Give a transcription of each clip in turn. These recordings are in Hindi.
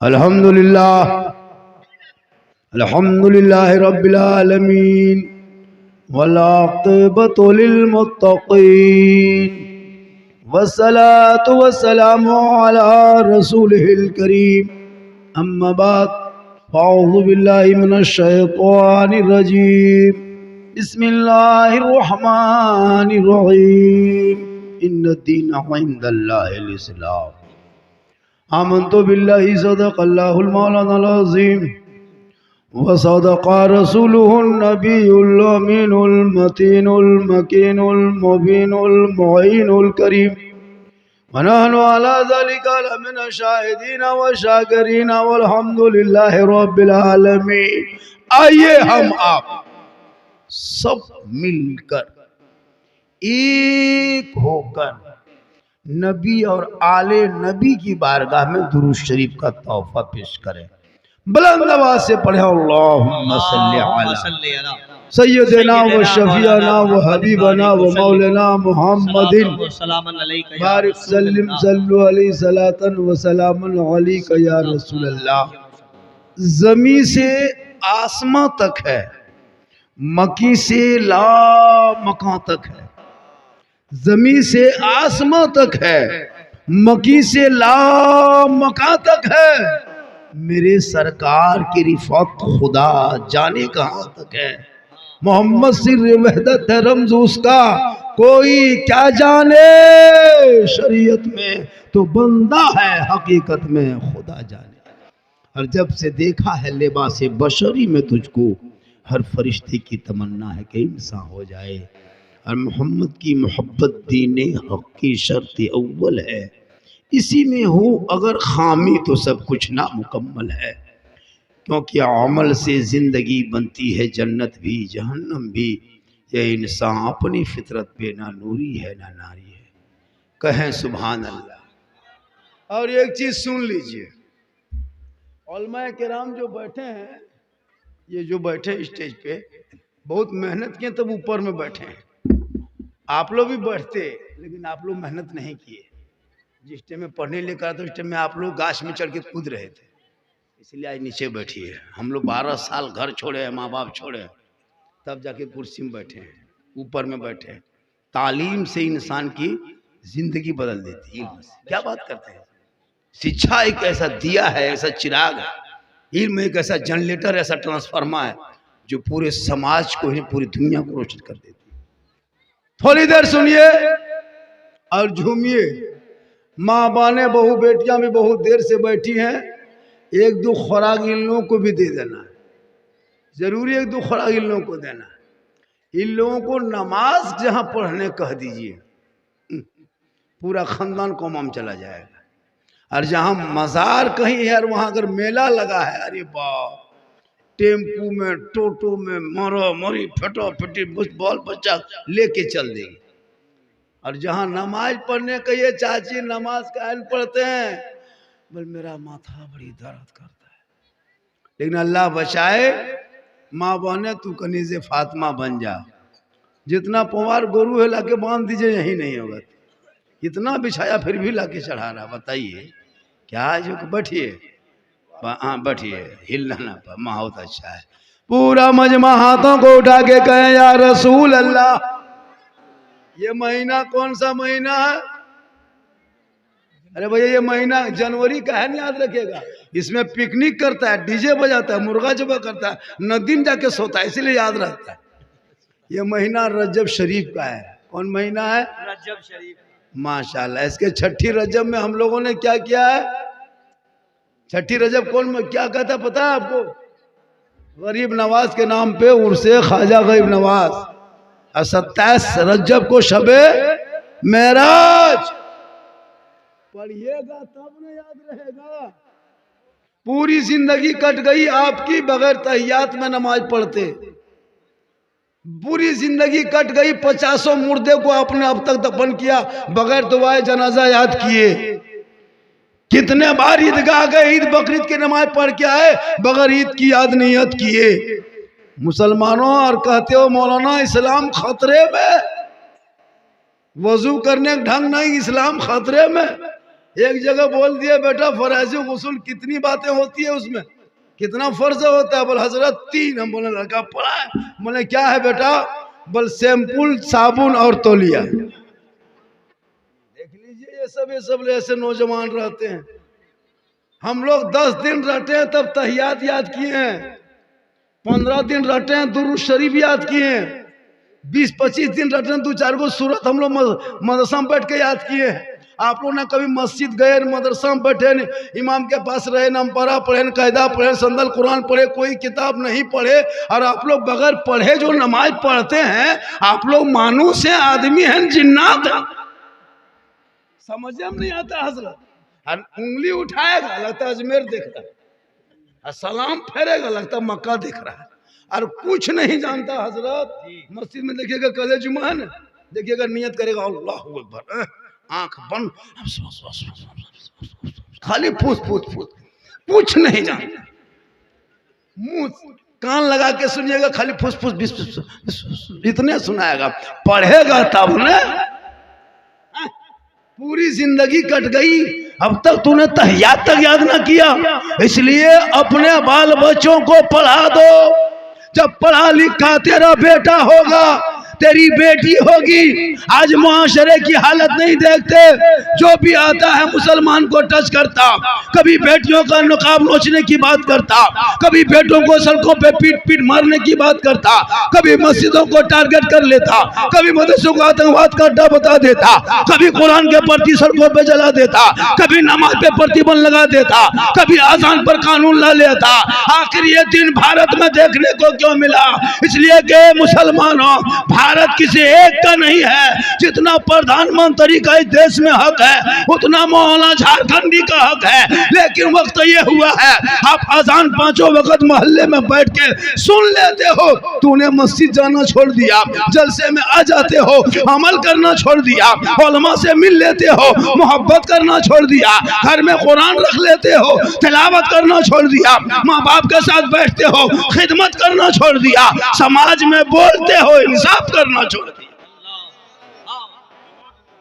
अल्हम्दुलिल्लाह अल्हम्दुलिल्लाह रब्बिल आलमीन वल्आक़िबतु लिल्मुत्तक़ीन वस्सलातु वस्सलामु अला रसूलिहिल करीम अम्मा बाद फ़अऊज़ु बिल्लाहि मिनश शैतानिर रजीम बिस्मिल्लाहिर रहमानिर रहीम इन्नद्दीन इंदल्लाहिल इस्लाम आमन्तु बिल्लाहि सदक़ल्लाहुल मौलानाल अज़ीम व सदक़ रसूलुहुन नबियुल अमीनुल मतीनुल मकीनुल मुबीनुल मुईनुल करीम व नहनु अला ज़ालिका लमिन शाहिदीन व शाकिरीन वल्हम्दुलिल्लाहि रब्बिल आलमीन। आइए हम आप सब मिलकर एक होकर नबी और आले नबी की बारगाह में दुरूद शरीफ का तोहफा पेश करें। बुलंद आवाज से पढ़े अल्लाहुम्मा सल्ली अला सय्यदना व शफीअना व हबीबना व मौलाना मुहम्मदिन बारिक सल्लिम सल्लु अलैहि सलातन व सलामन अलैका या रसूल अल्लाह। जमी से आसमां तक है, मकी से ला मकां तक है। जमी से आसमां तक है, मकी से ला मकां तक है। मेरे सरकार की रिफत खुदा जाने कहां तक है। मोहम्मद सिर वहदत है रमज उसका, कोई क्या जाने शरीयत में तो बंदा है, हकीकत में खुदा जाने। और जब से देखा है लिबास बशरी में तुझको, हर फरिश्ते की तमन्ना है कि इंसान हो जाए। और मोहम्मद की मोहब्बत दीने हक की शर्त अव्वल है। इसी में हो अगर खामी तो सब कुछ नामुकम्मल है। क्योंकि अमल से ज़िंदगी बनती है जन्नत भी जहन्नम भी। यह इंसान अपनी फितरत पे ना नूरी है ना नारी है। कहें सुभान अल्लाह। और एक चीज़ सुन लीजिए, उलमाए किराम जो बैठे हैं, ये जो बैठे स्टेज पे बहुत मेहनत किए तब ऊपर में बैठे हैं। आप लोग भी बैठते लेकिन आप लोग मेहनत नहीं किए। जिस टाइम में पढ़ने लेकर तो उस टाइम में आप लोग गाछ में चढ़ के कूद रहे थे, इसलिए आज नीचे बैठिए। हम लोग 12 साल घर छोड़े हैं, माँ बाप छोड़े, तब जाके कुर्सी में बैठे हैं, ऊपर में बैठे हैं। तालीम से इंसान की जिंदगी बदल देती है। क्या बात करते हैं। शिक्षा एक ऐसा दिया है, ऐसा चिराग है। इल्म एक ऐसा जनरेटर, ऐसा ट्रांसफार्मर है जो पूरे समाज को ही, पूरी दुनिया को रोशन कर देती है। थोड़ी देर सुनिए और झूमिए। माँ बाने बहू बेटियां भी बहुत देर से बैठी हैं। एक दो खुराक इन लोगों को भी दे देना है, जरूरी एक दो खुराक इन लोगों को देना है। इन लोगों को नमाज जहां पढ़ने कह दीजिए, पूरा खानदान कौमाम चला जाएगा। और जहां मजार कहीं है, वहां अगर मेला लगा है, अरे बाप, टेम्पू में टोटो में मरो मरी फटो फटी बाल बच्चा लेके चल देंगे। और जहां नमाज पढ़ने कहिए, चाची नमाज काहे पढ़ते हैं, बोल मेरा माथा बड़ी दर्द करता है। लेकिन अल्लाह बचाए, माँ बहने तू कनीज़े फातिमा बन जा। जितना पवार गोरू है लाके बांध दीजिए, यही नहीं होगा। इतना बिछाया फिर भी लाके चढ़ा रहा। बताइए क्या जो। बैठिए, हाँ बैठिए, हिलना ना पा। बहुत अच्छा है। पूरा मजमा हाथों को उठा के कहें या रसूल अल्लाह। ये महीना कौन सा महीना है? अरे भैया ये महीना जनवरी का है, नहीं याद रखेगा। इसमें पिकनिक करता है, डीजे बजाता है, मुर्गा जबा करता है, नदी में जाके सोता है, इसीलिए याद रहता है। ये महीना रजब शरीफ का है। कौन महीना है? रजब शरीफ। माशाल्लाह। इसके छठी रजब में हम लोगों ने क्या किया है? छठी रजब कौन में क्या कहता पता है आपको? गरीब नवाज के नाम पे उर्से ख्वाजा गरीब नवाज। और 27 रजब को शबे मेराज पढ़िएगा तब न याद रहेगा। पूरी जिंदगी कट गई आपकी बगैर तहियात में नमाज पढ़ते। पूरी जिंदगी कट गई, 50 मुर्दे को आपने अब तक दफन किया बगैर दुआए जनाजा याद किए। कितने बार ईदगाह गए, ईद बकरीद की नमाज पढ़ के आए बगैर ईद की याद नियत किए। मुसलमानों, और कहते हो मौलाना इस्लाम खतरे में, वजू करने का ढंग नहीं, इस्लाम खतरे में। एक जगह बोल दिया बेटा फराइज गुस्ल कितनी बातें होती है उसमें, कितना फर्ज होता है? बोल हजरत 3। हम बोले लड़का पढ़ा है। बोले क्या है बेटा? बोल शैम्पुल, साबुन और तौलिया। देख लीजिए ये सब ऐसे नौजवान रहते हैं। हम लोग 10 दिन रहते हैं तब तहियात याद किए हैं, 15 दिन रहते हैं दुरूद शरीफ याद किए हैं, 20-25 दिन रहते हैं 2-4 गो सूरत हम लोग मदरसा में बैठ के याद किए हैं। आप लोग ने कभी मस्जिद गए, मदरसा में बैठे, इमाम के पास रहे, नमपरा पढ़े, कायदा पढ़े, संदल कुरान पढ़े, कोई किताब नहीं पढ़े, और आप लोग बगैर पढ़े जो नमाज पढ़ते हैं, आप लोग मानुस हैं, आदमी हैं, जिन्नात हैं? समझ में नहीं आता हजरत। उंगली उठाएगा लगता है अजमेर देख रहा है, और सलाम फेरेगा लगता है मक्का देख रहा है, और कुछ नहीं जानता हजरत। मस्जिद में देखिएगा कल जुमा है ना, देखिएगा नियत करेगा अल्लाह अकबर, आंख बंद, खाली फूस फूस फूस, कुछ नहीं जानता। मुंह कान लगा के सुनिएगा, खाली फूस फूस इतने सुनाएगा। पढ़ेगा तब ने पूरी जिंदगी कट गई, अब तक तूने तहियात तक याद ना किया। इसलिए अपने बाल बच्चों को पढ़ा दो। जब पढ़ा लिखा तेरा बेटा होगा, तेरी बेटी होगी। आज मुआशरे की हालत नहीं देखते, जो भी आता है मुसलमान को टच करता, कभी बेटियों का नकाब नोचने की बात करता, कभी बेटों को सड़कों पे पीट पीट मारने की बात करता, कभी मस्जिदों को टारगेट कर लेता, कभी मदरसों को आतंकवाद का अड्डा बता देता, कभी कुरान के प्रति सड़कों पे जला देता, कभी नमाज पे प्रतिबंध लगा देता, कभी आजान पर कानून ला लेता। आखिर ये दिन भारत में देखने को क्यों मिला? इसलिए कि मुसलमानों, भारत किसी एक का नहीं है। जितना प्रधानमंत्री का इस देश में हक है, उतना मौलाना झारखंडी का हक है। लेकिन वक्त ये हुआ है, आप अजान 5 वक्त मोहल्ले में बैठ के सुन लेते हो, तूने मस्जिद जाना छोड़ दिया, जलसे में आ जाते हो, अमल करना छोड़ दिया, उलमा से मिल लेते हो, मोहब्बत करना छोड़ दिया, घर में कुरान रख लेते हो, तिलावत करना छोड़ दिया, माँ बाप के साथ बैठते हो, खिदमत करना छोड़ दिया, समाज में बोलते हो, इंसाफ करना छोड़ दिया।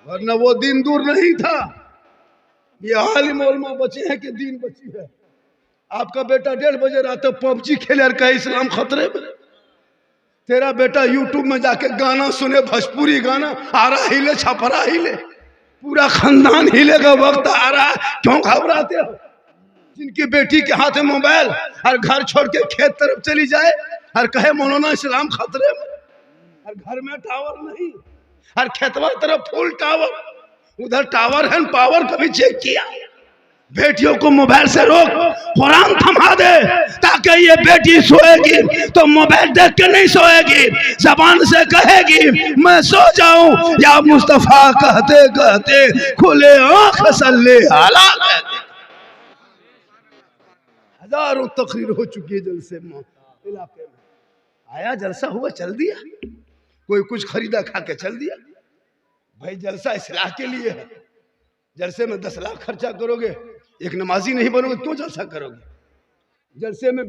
वरना वो दिन दूर नहीं था। ये आलिम उलमा बचे हैं कि दीन बची है। आपका बेटा 1:30 बजे रात को पबजी खेले और कहे इस्लाम खतरे में। तेरा बेटा यूट्यूब में जाके गाना सुने, भोजपुरी गाना, आरा हिले छपरा हिले, पूरा खानदान हिले का वक्त आ रहा है। क्यों घबराते हो? जिनकी बेटी के हाथ में मोबाइल और घर छोड़ के खेत तरफ चली जाए और कहे मौलाना इस्लाम खतरे में, और घर में टावर नहीं, और खेतवा तरफ फुल टावर, उधर टावर है, पावर कभी चेक किया? बेटियों को मोबाइल से रोक, कुरान थमा दे, ताकि ये बेटी सोएगी तो मोबाइल देख के नहीं सोएगी, जबान से कहेगी मैं सो जाऊं, या मुस्तफा कहते कहते खुले आंख सल्ले आला कहते। हजारों तकरीर हो चुकी है जलसे में, इलाके में आया जलसा हुआ चल दिया, कोई कुछ खरीदा खा के चल दिया। भाई जलसा इस्लाह के लिए है। जलसे में 10 लाख खर्चा करोगे, एक नमाजी नहीं बनोगे, क्यों जलसा करोगे? जलसे में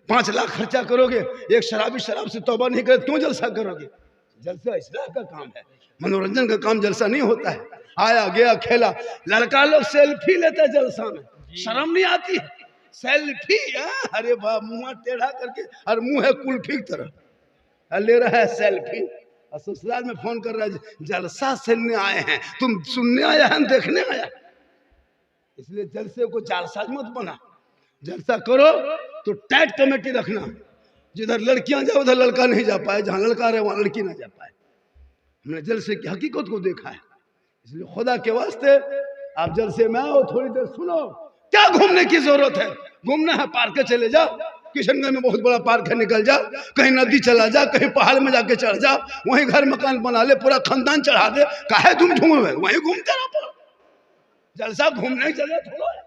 5 लाख खर्चा करोगे, एक शराबी शराब से तौबा नहीं करे, क्यों जलसा करोगे? जलसा इस्लाह का काम है, मनोरंजन का काम जलसा नहीं होता है। आया गया खेला, लड़का लोग सेल्फी लेते हैं जलसा में, शर्म नहीं आती है? सेल्फी, अरे वाह, मुंह टेढ़ा करके, और मुंह है कुल्फी की तरह, ले रहा है सेल्फी, और ससुराल में फोन कर रहा है जलसा सुनने आए हैं। तुम सुनने आया है, देखने आया? इसलिए जलसे को जालसाज मत बना। जलसा करो तो टाइट कमेटी रखना, जिधर लड़कियां जाए उधर लड़का नहीं जा पाए, जहां लड़का रहे वहां लड़की ना जा पाए। हमने जलसे की हकीकत को देखा है। इसलिए खुदा के वास्ते आप जलसे में आओ, थोड़ी देर सुनो। क्या घूमने की जरूरत है? घूमना है पार्क चले जाओ, किशनगंज में बहुत बड़ा पार्क है, निकल जा, कहीं नदी चला जा, कहीं पहाड़ में जाके चढ़ जा, वहीं घर मकान बना ले, पूरा खानदान चढ़ा दे, काहे तुम घूमे? वहीं घूमते रहो। जलसा घूमने की जगह थोड़ा है।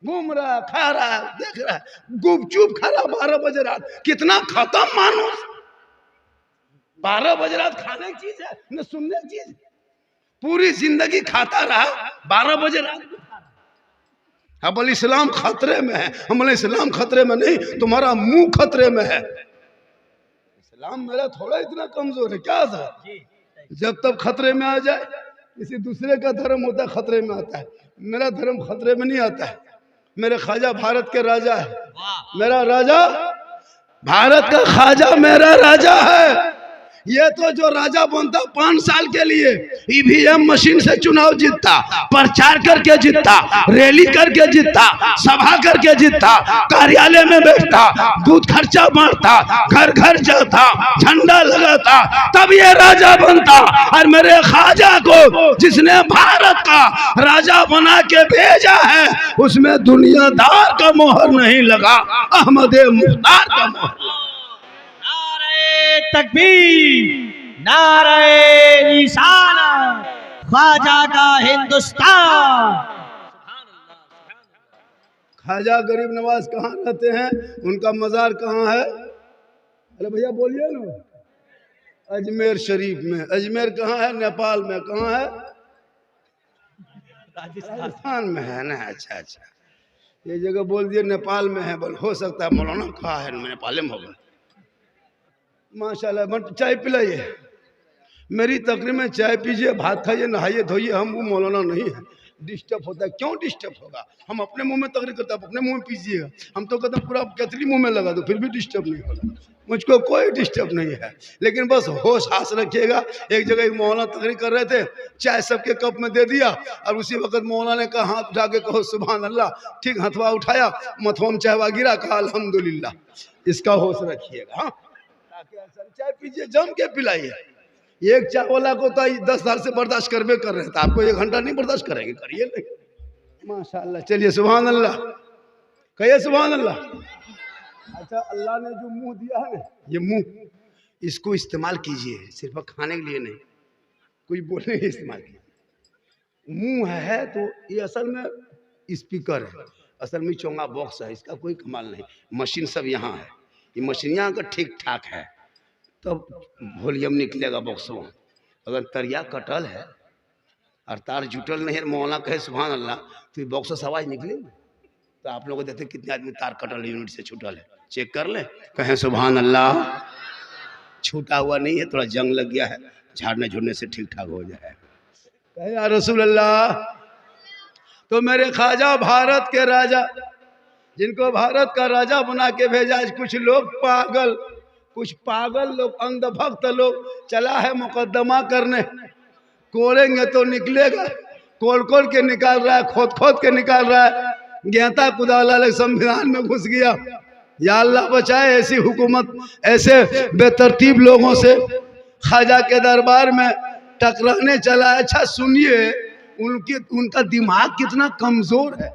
घूम रहा, खा रहा, देख रहा है, गुपचुप खा रहा 12 बजे रात। कितना खत्म मानुस, 12 बजे रात खाने की चीज है न सुनने की चीज। पूरी जिंदगी खाता रहा, 12 बजे रात को खा रहा। अब इस्लाम खतरे में है। हम इस्लाम खतरे में नहीं, तुम्हारा मुंह खतरे में है। इस्लाम मेरा थोड़ा इतना कमजोर है क्या सर? जब तब खतरे में आ जाए, किसी दूसरे का धर्म होता है खतरे में आता है, मेरा धर्म खतरे में नहीं आता है। मेरे ख्वाजा भारत के राजा है, मेरा राजा भारत का ख्वाजा मेरा राजा है। ये तो जो राजा बनता 5 साल के लिए ईवीएम मशीन से चुनाव जीतता, प्रचार करके जीतता, रैली करके जीतता, सभा करके जीतता, कार्यालय में बैठता, दूध खर्चा मारता, घर घर जाता, झंडा लगाता, तब ये राजा बनता। और मेरे ख्वाजा को जिसने भारत का राजा बना के भेजा है उसमें दुनियादार का मोहर नहीं लगा, अहमद मुख्तार का मोहर। तकबीर, नारे निशाना, ख्वाजा का हिंदुस्तान। ख्वाजा गरीब नवाज कहाँ रहते हैं, उनका मजार कहाँ है? अरे भैया बोलिए ना। अजमेर शरीफ में। अजमेर कहाँ है? नेपाल में। कहाँ है? राजस्थान में है ना। अच्छा अच्छा, ये जगह बोल दिए नेपाल में है। बोल हो सकता है मौलाना कहाँ है, नेपाल में होगा। माशाल्लाह। चाय पिलाइए, मेरी तकरीर में चाय पीजिए, भात खाइए, नहाइए धोइए। हम वो मौलाना नहीं है, डिस्टर्ब होता है। क्यों डिस्टर्ब होगा? हम अपने मुंह में तकरीर करते हैं, अपने मुंह में पीजिएगा। हम तो कहते हैं पूरा केतली मुंह में लगा दो, फिर भी डिस्टर्ब नहीं होगा। मुझको कोई डिस्टर्ब नहीं है, लेकिन बस होश हास रखिएगा। एक जगह एक मौलाना तकरीर कर रहे थे, चाय सबके कप में दे दिया और उसी वक्त मौलाना ने कहा हाथ उठा के कहो सुभान अल्लाह। ठीक हथवा उठाया, मथवा में चायवा गिरा, कहा अल्हम्दुलिल्लाह। इसका होश रखिएगा। हाँ, चाय पीजिए, जम के पिलाइए। एक चाय वाला को तो 10 साल से बर्दाश्त करबे कर रहे थे, आपको 1 घंटा नहीं बर्दाश्त करेंगे, करिए नहीं। माशाल्लाह। चलिए सुभान अल्लाह, कहिए सुभान अल्लाह। अच्छा, अल्लाह ने जो मुंह दिया है ना, ये मुंह, इसको इस्तेमाल कीजिए, सिर्फ खाने के लिए नहीं, कोई बोलने के इस्तेमाल कीजिए। मुंह है तो ये असल में स्पीकर है, असल में चोंगा बॉक्स है, इसका कोई कमाल नहीं। मशीन सब यहाँ है, ये मशीनियाँ अगर ठीक ठाक है तब वॉल्यूम निकलेगा बॉक्स में। अगर तरिया कटल है और तार जुटल नहीं है, मौलाना कहे सुभान अल्लाह, तो ये बॉक्स से आवाज निकलेगी। तो आप लोग को देखते कितने आदमी तार कटल यूनिट से छूटल है, चेक कर ले, कहें सुभान अल्लाह। छूटा हुआ नहीं है, थोड़ा जंग लग गया है, झाड़ने झुड़ने से ठीक ठाक हो जाए, कहे या रसूल अल्लाह। तो मेरे ख्वाजा भारत के राजा, जिनको भारत का राजा बना के भेजा, कुछ पागल लोग, अंधभक्त लोग चला है मुकदमा करने। कोड़ेंगे तो निकलेगा, खोल के निकाल रहा है, खोद के निकाल रहा है। ज्ञाता खुदा संविधान में घुस गया। या अल्लाह बचाए ऐसी हुकूमत, ऐसे बेतरतीब लोगों से ख्वाजा के दरबार में टकराने चला। अच्छा सुनिए, उनका दिमाग कितना कमजोर है।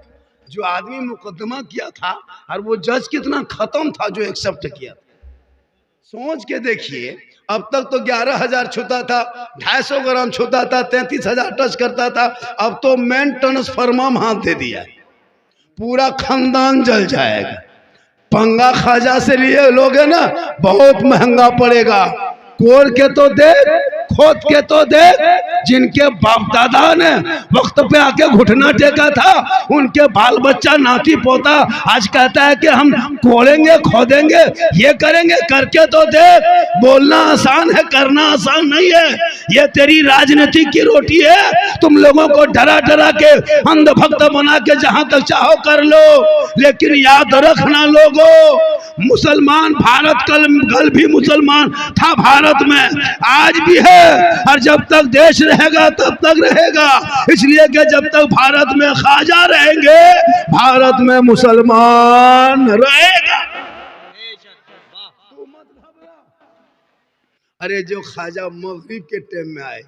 जो आदमी मुकदमा किया था और वो जज कितना खत्म था जो एक्सेप्ट किया था। सोच के देखिए, अब तक तो 11,000 छूता था, 250 ग्राम छूता था, 33,000 टच करता था। अब तो मेन ट्रांसफार्मर हाथ दे दिया, पूरा खानदान जल जाएगा। पंगा ख्वाजा से लिए लोगे ना, बहुत महंगा पड़ेगा। कोड़ के तो देख, खोद के तो देख। जिनके बाप दादा ने वक्त पे आके घुटना टेका था, उनके बाल बच्चा नाती पोता आज कहता है कि हम कोड़ेंगे, खोदेंगे, ये करेंगे। करके तो देख। बोलना आसान है, करना आसान नहीं है। ये तेरी राजनीति की रोटी है। तुम लोगों को डरा डरा के अंधभक्त बना के जहां तक चाहो कर लो, लेकिन याद रखना लोगों, मुसलमान भारत कल भी मुसलमान था, भारत में आज भी है, और जब तक देश रहेगा तब तक रहेगा। इसलिए कि जब तक भारत में ख्वाजा रहेंगे, भारत में मुसलमान रहेगा। अरे जो ख्वाजा मगरिब के टाइम में आए,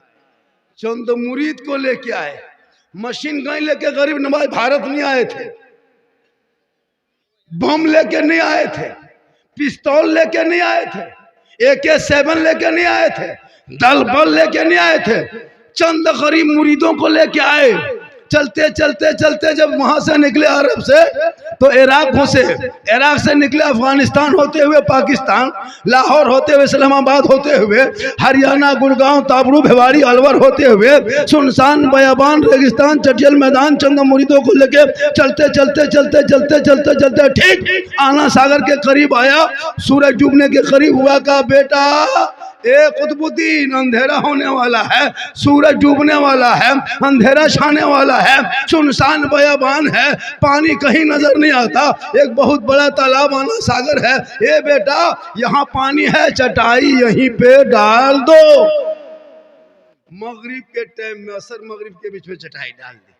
चंद मुरीद को लेके आए, मशीन गन लेके गरीब नवाज भारत नहीं आए थे, बम लेके नहीं आए थे, पिस्तौल लेके नहीं आए थे, AK-7 लेके नहीं आए थे, दल बल लेके नहीं आए थे। चंद गरीब मुरीदों को लेके आए। चलते चलते चलते जब वहां से निकले अरब से, तो इराक घुसे, इराक से निकले अफगानिस्तान होते हुए पाकिस्तान, लाहौर होते हुए इस्लामाबाद होते हुए हरियाणा, गुड़गांव, ताबरू, भिवाड़ी, अलवर होते हुए सुनसान बयाबान रेगिस्तान चटियल मैदान, चंद मुरीदों को लेके चलते चलते चलते चलते चलते चलते ठीक आना सागर के करीब आया। सूरज डूबने के करीब हुआ, का बेटा ए कुतुबुद्दीन, अंधेरा होने वाला है, सूरज डूबने वाला है, अंधेरा छाने वाला है, सुनसान बयाबान है, पानी कहीं नजर नहीं आता, एक बहुत बड़ा तालाब आना सागर है। ए बेटा, यहाँ पानी है, चटाई यहीं पे डाल दो। मगरिब के टाइम में, असर मगरिब के बीच में चटाई डाल दी।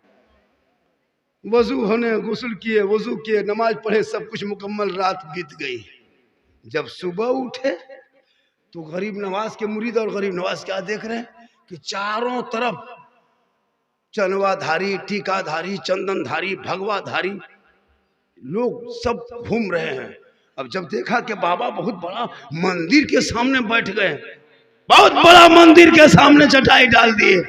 वजू होने, गुस्ल किए, वजू किए, नमाज पढ़े, सब कुछ मुकम्मल, रात बीत गई। जब सुबह उठे तो गरीब नवाज के मुरीद और गरीब नवाज क्या देख रहे हैं कि चारों तरफ चनवाधारी, टीकाधारी, चंदनधारी, भगवाधारी लोग सब घूम रहे हैं। अब जब देखा कि बाबा बहुत बड़ा मंदिर के सामने बैठ गए, बहुत बड़ा मंदिर के सामने चटाई डाल दिए।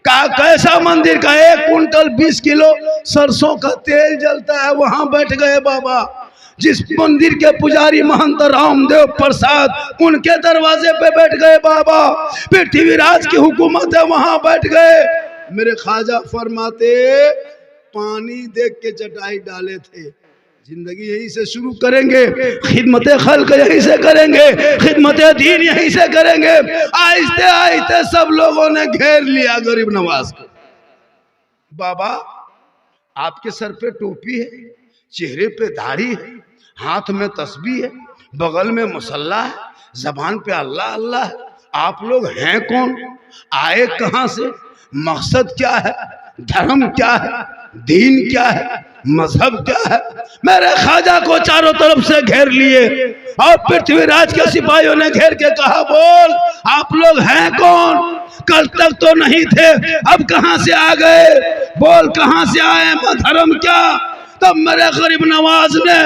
कहा कैसा मंदिर का? 1 कुंटल 20 किलो सरसों का तेल जलता है, वहां बैठ गए बाबा। जिस मंदिर के पुजारी महंत रामदेव प्रसाद, उनके दरवाजे पे बैठ गए बाबा। पृथ्वीराज की हुकूमत है, वहां बैठ गए। मेरे ख्वाजा फरमाते, पानी देख के चटाई डाले थे। जिंदगी यहीं से शुरू करेंगे, खिदमत खल्क यहीं से करेंगे, खिदमत दीन यहीं से करेंगे। आहिस्ते आहिस्ते सब लोगों ने घेर लिया गरीब नवाज को। बाबा, आपके सर पे टोपी है, चेहरे पे दाढ़ी है, हाथ में तस्बीह है, बगल में मुसल्ला है, जबान पे अल्लाह अल्लाह है। आप लोग हैं कौन? आए कहां से? मकसद क्या है? धर्म क्या है? दीन क्या है? मजहब क्या है? मेरे ख्वाजा को चारों तरफ से घेर लिए और पृथ्वीराज के सिपाहियों ने घेर के कहा, बोल आप लोग हैं कौन? कल तक तो नहीं थे, अब कहां से आ गए? बोल कहां से आए? धर्म क्या? तब मेरे गरीब नवाज ने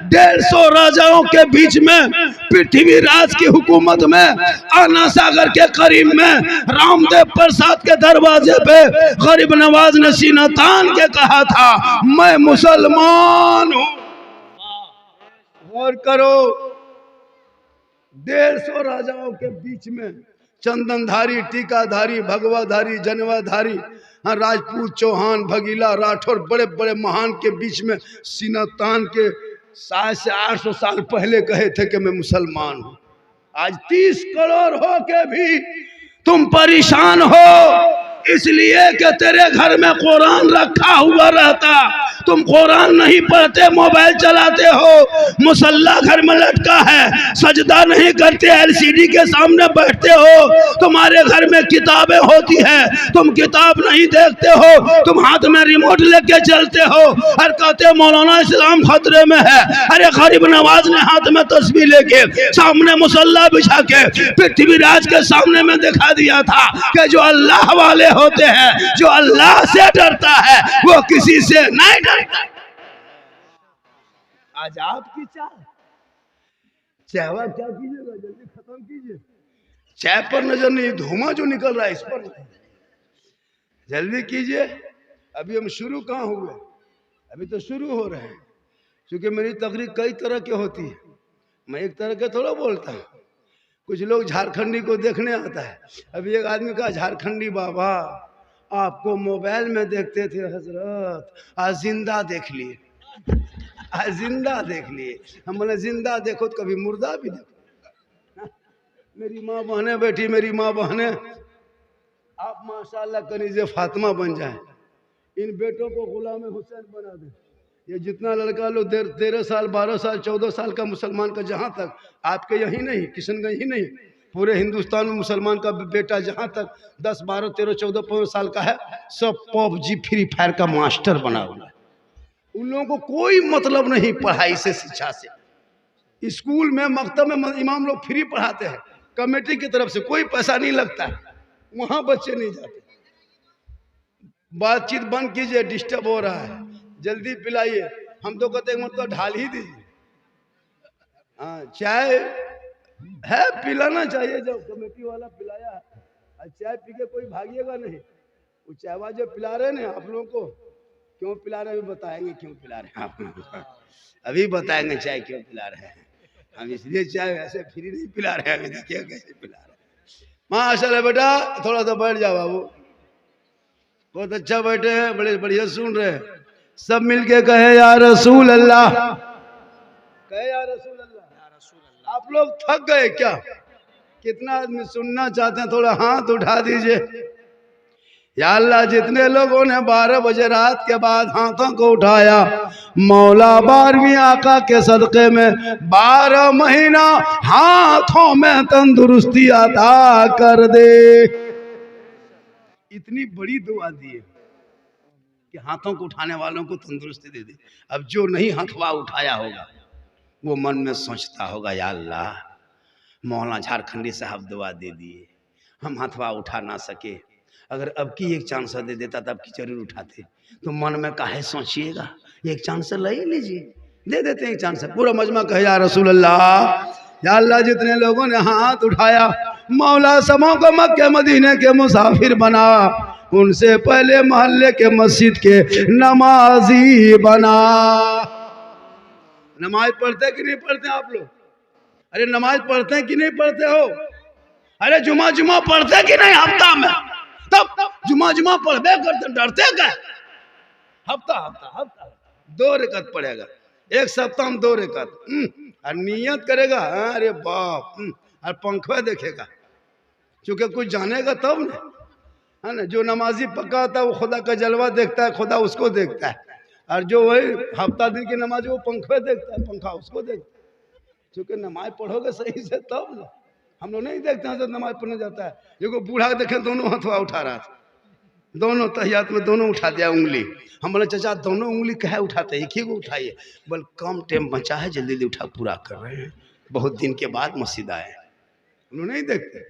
150 राजाओं के बीच में, पृथ्वीराज की हुकूमत में, आना सागर के करीब में, रामदेव प्रसाद के दरवाजे पे गरीब नवाज ने सीना तान के कहा था, मैं मुसलमान हूं। गौर करो, 150 राजाओं के बीच में, चंदनधारी, टीकाधारी, भगवाधारी, जनवाधारी, राजपूत, चौहान, भगीला, राठौर, बड़े बड़े महान के बीच में सीना तान के 700 से 800 साल पहले कहे थे कि मैं मुसलमान हूं। आज 30 करोड़ हो के भी तुम परेशान हो, इसलिए कि तेरे घर में कुरान रखा हुआ रहता, तुम कुरान नहीं पढ़ते, मोबाइल चलाते हो, मुसल्ला घर में लटका है, सजदा नहीं करते, एलसीडी के सामने बैठते हो, तुम्हारे घर में किताबें होती है, तुम किताब नहीं देखते हो, तुम हाथ में रिमोट लेके चलते हो और कहते मौलाना इस्लाम खतरे में है। अरे गरीब नवाज ने हाथ में तस्बीह लेके सामने मुसल्ला बिछा के पृथ्वीराज के सामने में दिखा दिया था कि जो अल्लाह वाले होते हैं, जो अल्लाह से डरता है, वो किसी से नहीं डरता। आज आपकी चाय क्या कीजिएगा, जल्दी खत्म कीजिए। चाय पर नजर नहीं, धुआं जो निकल रहा है इस पर नहीं, जल्दी कीजिए। अभी हम शुरू कहाँ हुए, अभी तो शुरू हो रहे हैं। क्योंकि मेरी तकरीर कई तरह की होती है, मैं एक तरह के थोड़ा बोलता हूँ। कुछ लोग झारखंडी को देखने आता है। अभी एक आदमी कहा, झारखंडी बाबा आपको मोबाइल में देखते थे हजरत, आज जिंदा देख लिए, आज जिंदा देख लिए। हम बोले जिंदा देखो तो कभी मुर्दा भी देखो। मेरी माँ बहने बैठी, मेरी माँ बहने, आप माशाल्लाह कनीज़े फातिमा बन जाए, इन बेटों को गुलाम हुसैन बना दे। ये जितना लड़का लोग 13 साल, 12 साल, 14 साल का मुसलमान का, जहाँ तक आपके यही नहीं, किशनगंज ही नहीं, पूरे हिंदुस्तान में मुसलमान का बेटा जहाँ तक 10, 12, 13, 14, 15 साल का है, सब पबजी, फ्री फायर का मास्टर बना हुआ है। उन लोगों को कोई मतलब नहीं पढ़ाई से, शिक्षा से। स्कूल में, मकतब में इमाम लोग फ्री पढ़ाते हैं, कमेटी की तरफ से कोई पैसा नहीं लगता है, वहाँ बच्चे नहीं जाते। बातचीत बंद कीजिए, डिस्टर्ब हो रहा है, जल्दी पिलाइए। हम तो कहते हैं मतलब ढाल ही दीजिए। हाँ, चाय है, पिलाना चाहिए। जब कमेटी वाला पिलाया है, चाय पी के कोई भागिएगा नहीं। वो चाय वाला जो पिला रहे हैं आप लोगों को, क्यों पिला रहे हैं अभी बताएंगे, क्यों पिला रहे हैं आप लोगों को अभी बताएंगे चाय क्यों पिला रहे हैं। हम इसलिए चाय ऐसे फ्री नहीं पिला रहे हैं, अभी देखिए कैसे पिला रहे हैं। माशाल्लाह बेटा, थोड़ा सा बैठ जाओ बाबू, बहुत अच्छा बैठे हैं, बड़े बढ़िया सुन रहे हैं। सब मिलके कहे या रसूल अल्लाह, कहे या रसूल अल्लाह। आप लोग थक गए क्या? कितना आदमी सुनना चाहते हैं? थोड़ा हाथ उठा दीजिए। या अल्लाह, जितने लोगों ने 12 बजे रात के बाद हाथों को उठाया, मौला 12वीं आका के सदक़े में 12 महीना हाथों में तंदुरुस्ती अता कर दे। इतनी बड़ी दुआ दी है कि हाथों को उठाने वालों को तंदुरुस्ती दे दी। अब जो नहीं हथवा उठाया होगा वो मन में सोचता होगा, या अल्लाह, मौलाना झारखंडी साहब दुआ दे दिए, हम हथवा उठा ना सके, अगर अब की एक चांस दे देता तब की जरूर उठाते। तो मन में काहे सोचिएगा, एक चांस ले ही लीजिए, दे देते हैं एक चांस। पूरा मजमा कहे या रसूल अल्लाह, या अल्लाह, जितने लोगों ने हाथ उठाया, मौला समों को मक्के मदीने के मुसाफिर बना, उनसे पहले मोहल्ले के मस्जिद के नमाजी बना। नमाज पढ़ते कि नहीं पढ़ते आप लोग? अरे नमाज पढ़ते हैं कि नहीं पढ़ते हो? अरे जुमा जुमा पढ़ते कि नहीं हफ्ता में? तब जुमा जुमा पढ़ते करते, डरते क्या? हफ्ता हफ्ता हफ्ता 2 रकात पढ़ेगा, एक सप्ताह में 2 रकात, और नियत करेगा, अरे बाप, और पंखवा देखेगा, क्योंकि कुछ जानेगा तब ना, है ना। जो नमाजी पक्का होता है वो खुदा का जलवा देखता है, खुदा उसको देखता है, और जो वही हफ्ता दिन की नमाज वो पंखवे देखता है, पंखा उसको देखता है। क्योंकि नमाज पढ़ोगे सही से तब ना। हम लोग नहीं देखते हैं जब नमाज पढ़ने जाता है, देखो बूढ़ा देखे दोनों हथवा उठा रहा था, दोनों तहियात में दोनों उठा दिया उंगली। हम बोले चाचा दोनों उंगली कहे उठाते, एक ही को उठाइए। बोल कम टाइम बचा है, जल्दी जल्दी उठा, पूरा कर रहे हैं, बहुत दिन के बाद मस्जिद आए। हम लोग नहीं देखते,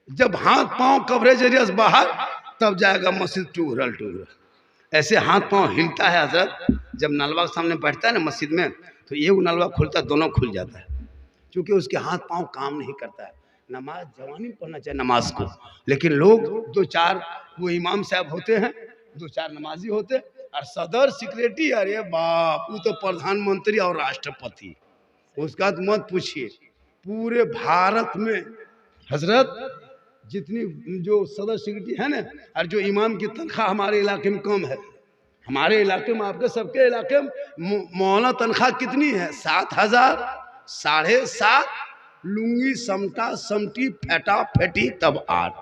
जब हाथ पांव कवरेज एरिया से बाहर, तब जाएगा मस्जिद टूरल टूरल। ऐसे हाथ पांव हिलता है हजरत, जब नलवा के सामने बैठता है ना मस्जिद में, तो एक नलवा खुलता है, दोनों खुल जाता है, क्योंकि उसके हाथ पांव काम नहीं करता है। नमाज जवानी में पढ़ना चाहिए नमाज को, लेकिन लोग 2-4 वो इमाम साहब होते हैं, 2-4 नमाजी होते, और सदर सेक्रेटरी, अरे बाप, वो तो प्रधानमंत्री और राष्ट्रपति, उसका तो मत पूछिए। पूरे भारत में हजरत जितनी जो सदर सेक्रेटरी है ना, और जो इमाम की तनख्वाह हमारे इलाके में कम है, हमारे इलाके में, आपके सबके इलाके में मौलाना तनख्वाह कितनी है? 7,000, 7,500, लुंगी समटा समटी फेटा फेटी तब 8,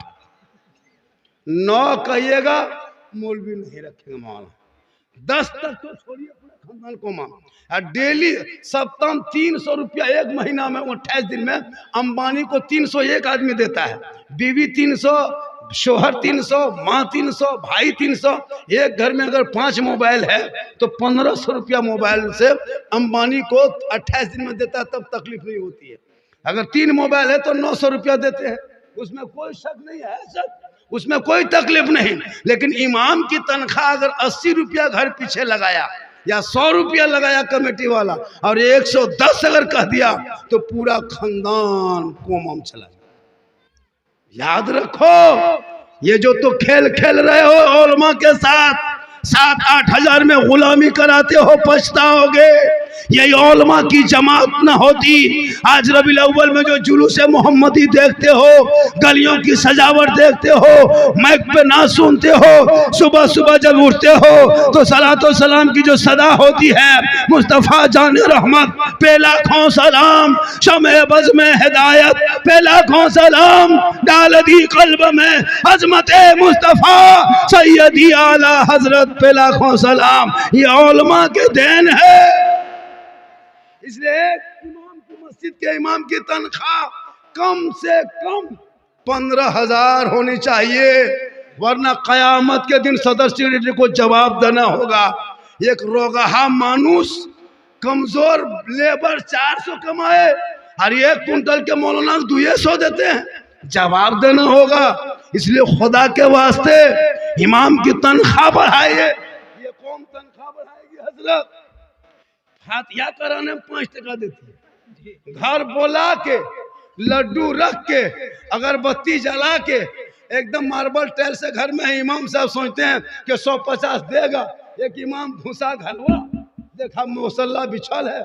9 कहिएगा मौलवी नहीं रखेंगे मौलाना, 10 तक तो छोड़िए, पूरा खानदान को मान। और डेली सप्ताह 300 रुपया एक महीना में, 28 दिन में अंबानी को 301 आदमी देता है, बीवी 300, शोहर 300, माँ 300, भाई 300। एक घर में अगर 5 मोबाइल है तो 1500 रुपया मोबाइल से अंबानी को 28 दिन में देता है, तब तकलीफ नहीं होती है। अगर 3 मोबाइल है तो 900 रुपया देते हैं, उसमें कोई शक नहीं है सर, उसमें कोई तकलीफ नहीं। लेकिन इमाम की तनख्वाह अगर 80 रुपया घर पीछे लगाया या 100 रुपया लगाया कमेटी वाला, और 110 अगर कह दिया, तो पूरा खानदान कोमम चला जाए। याद रखो, ये जो तो खेल खेल रहे हो उलमा के साथ, 7-8 हजार में गुलामी कराते हो, पछताओगे। यही उलमा की जमात न होती, आज रबीउल अव्वल में जो जुलूस मोहम्मदी देखते हो, गलियों की सजावट देखते हो, माइक पे ना सुनते हो, सुबह सुबह जब उठते हो तो सलातो सलाम की जो सदा होती है, मुस्तफ़ा जान रहमत पे लाखों सलाम, शमे बज़ में हिदायत पे लाखों सलाम, डाल दी कल्ब में अज़मत मुस्तफ़ा सैयदी आला हजरत पे लाखों सलाम। ये उलमा के देन है। इसलिए इमाम की मस्जिद के इमाम की तनख्वाह कम से कम 15,000 होनी चाहिए, वरना कयामत के दिन सदर सेक्रेटरी को जवाब देना होगा। एक रोगहा मानुस, कमजोर लेबर 400 कमाए और 1 कुंटल के मौलाना 200 देते हैं, जवाब देना होगा। इसलिए खुदा के वास्ते इमाम की तनख्वाह बढ़ाइए। ये कौन तनख्वाह बढ़ाएगी हजरत? फातिहा कराने में 5 टका देती है, घर बोला के, लड्डू रख के, अगरबत्ती जला के, एकदम मार्बल टाइल से घर में है। इमाम साहब सोचते हैं कि 150 देगा। एक इमाम भूसा घलवा देखा, मुसल्ला बिछल है,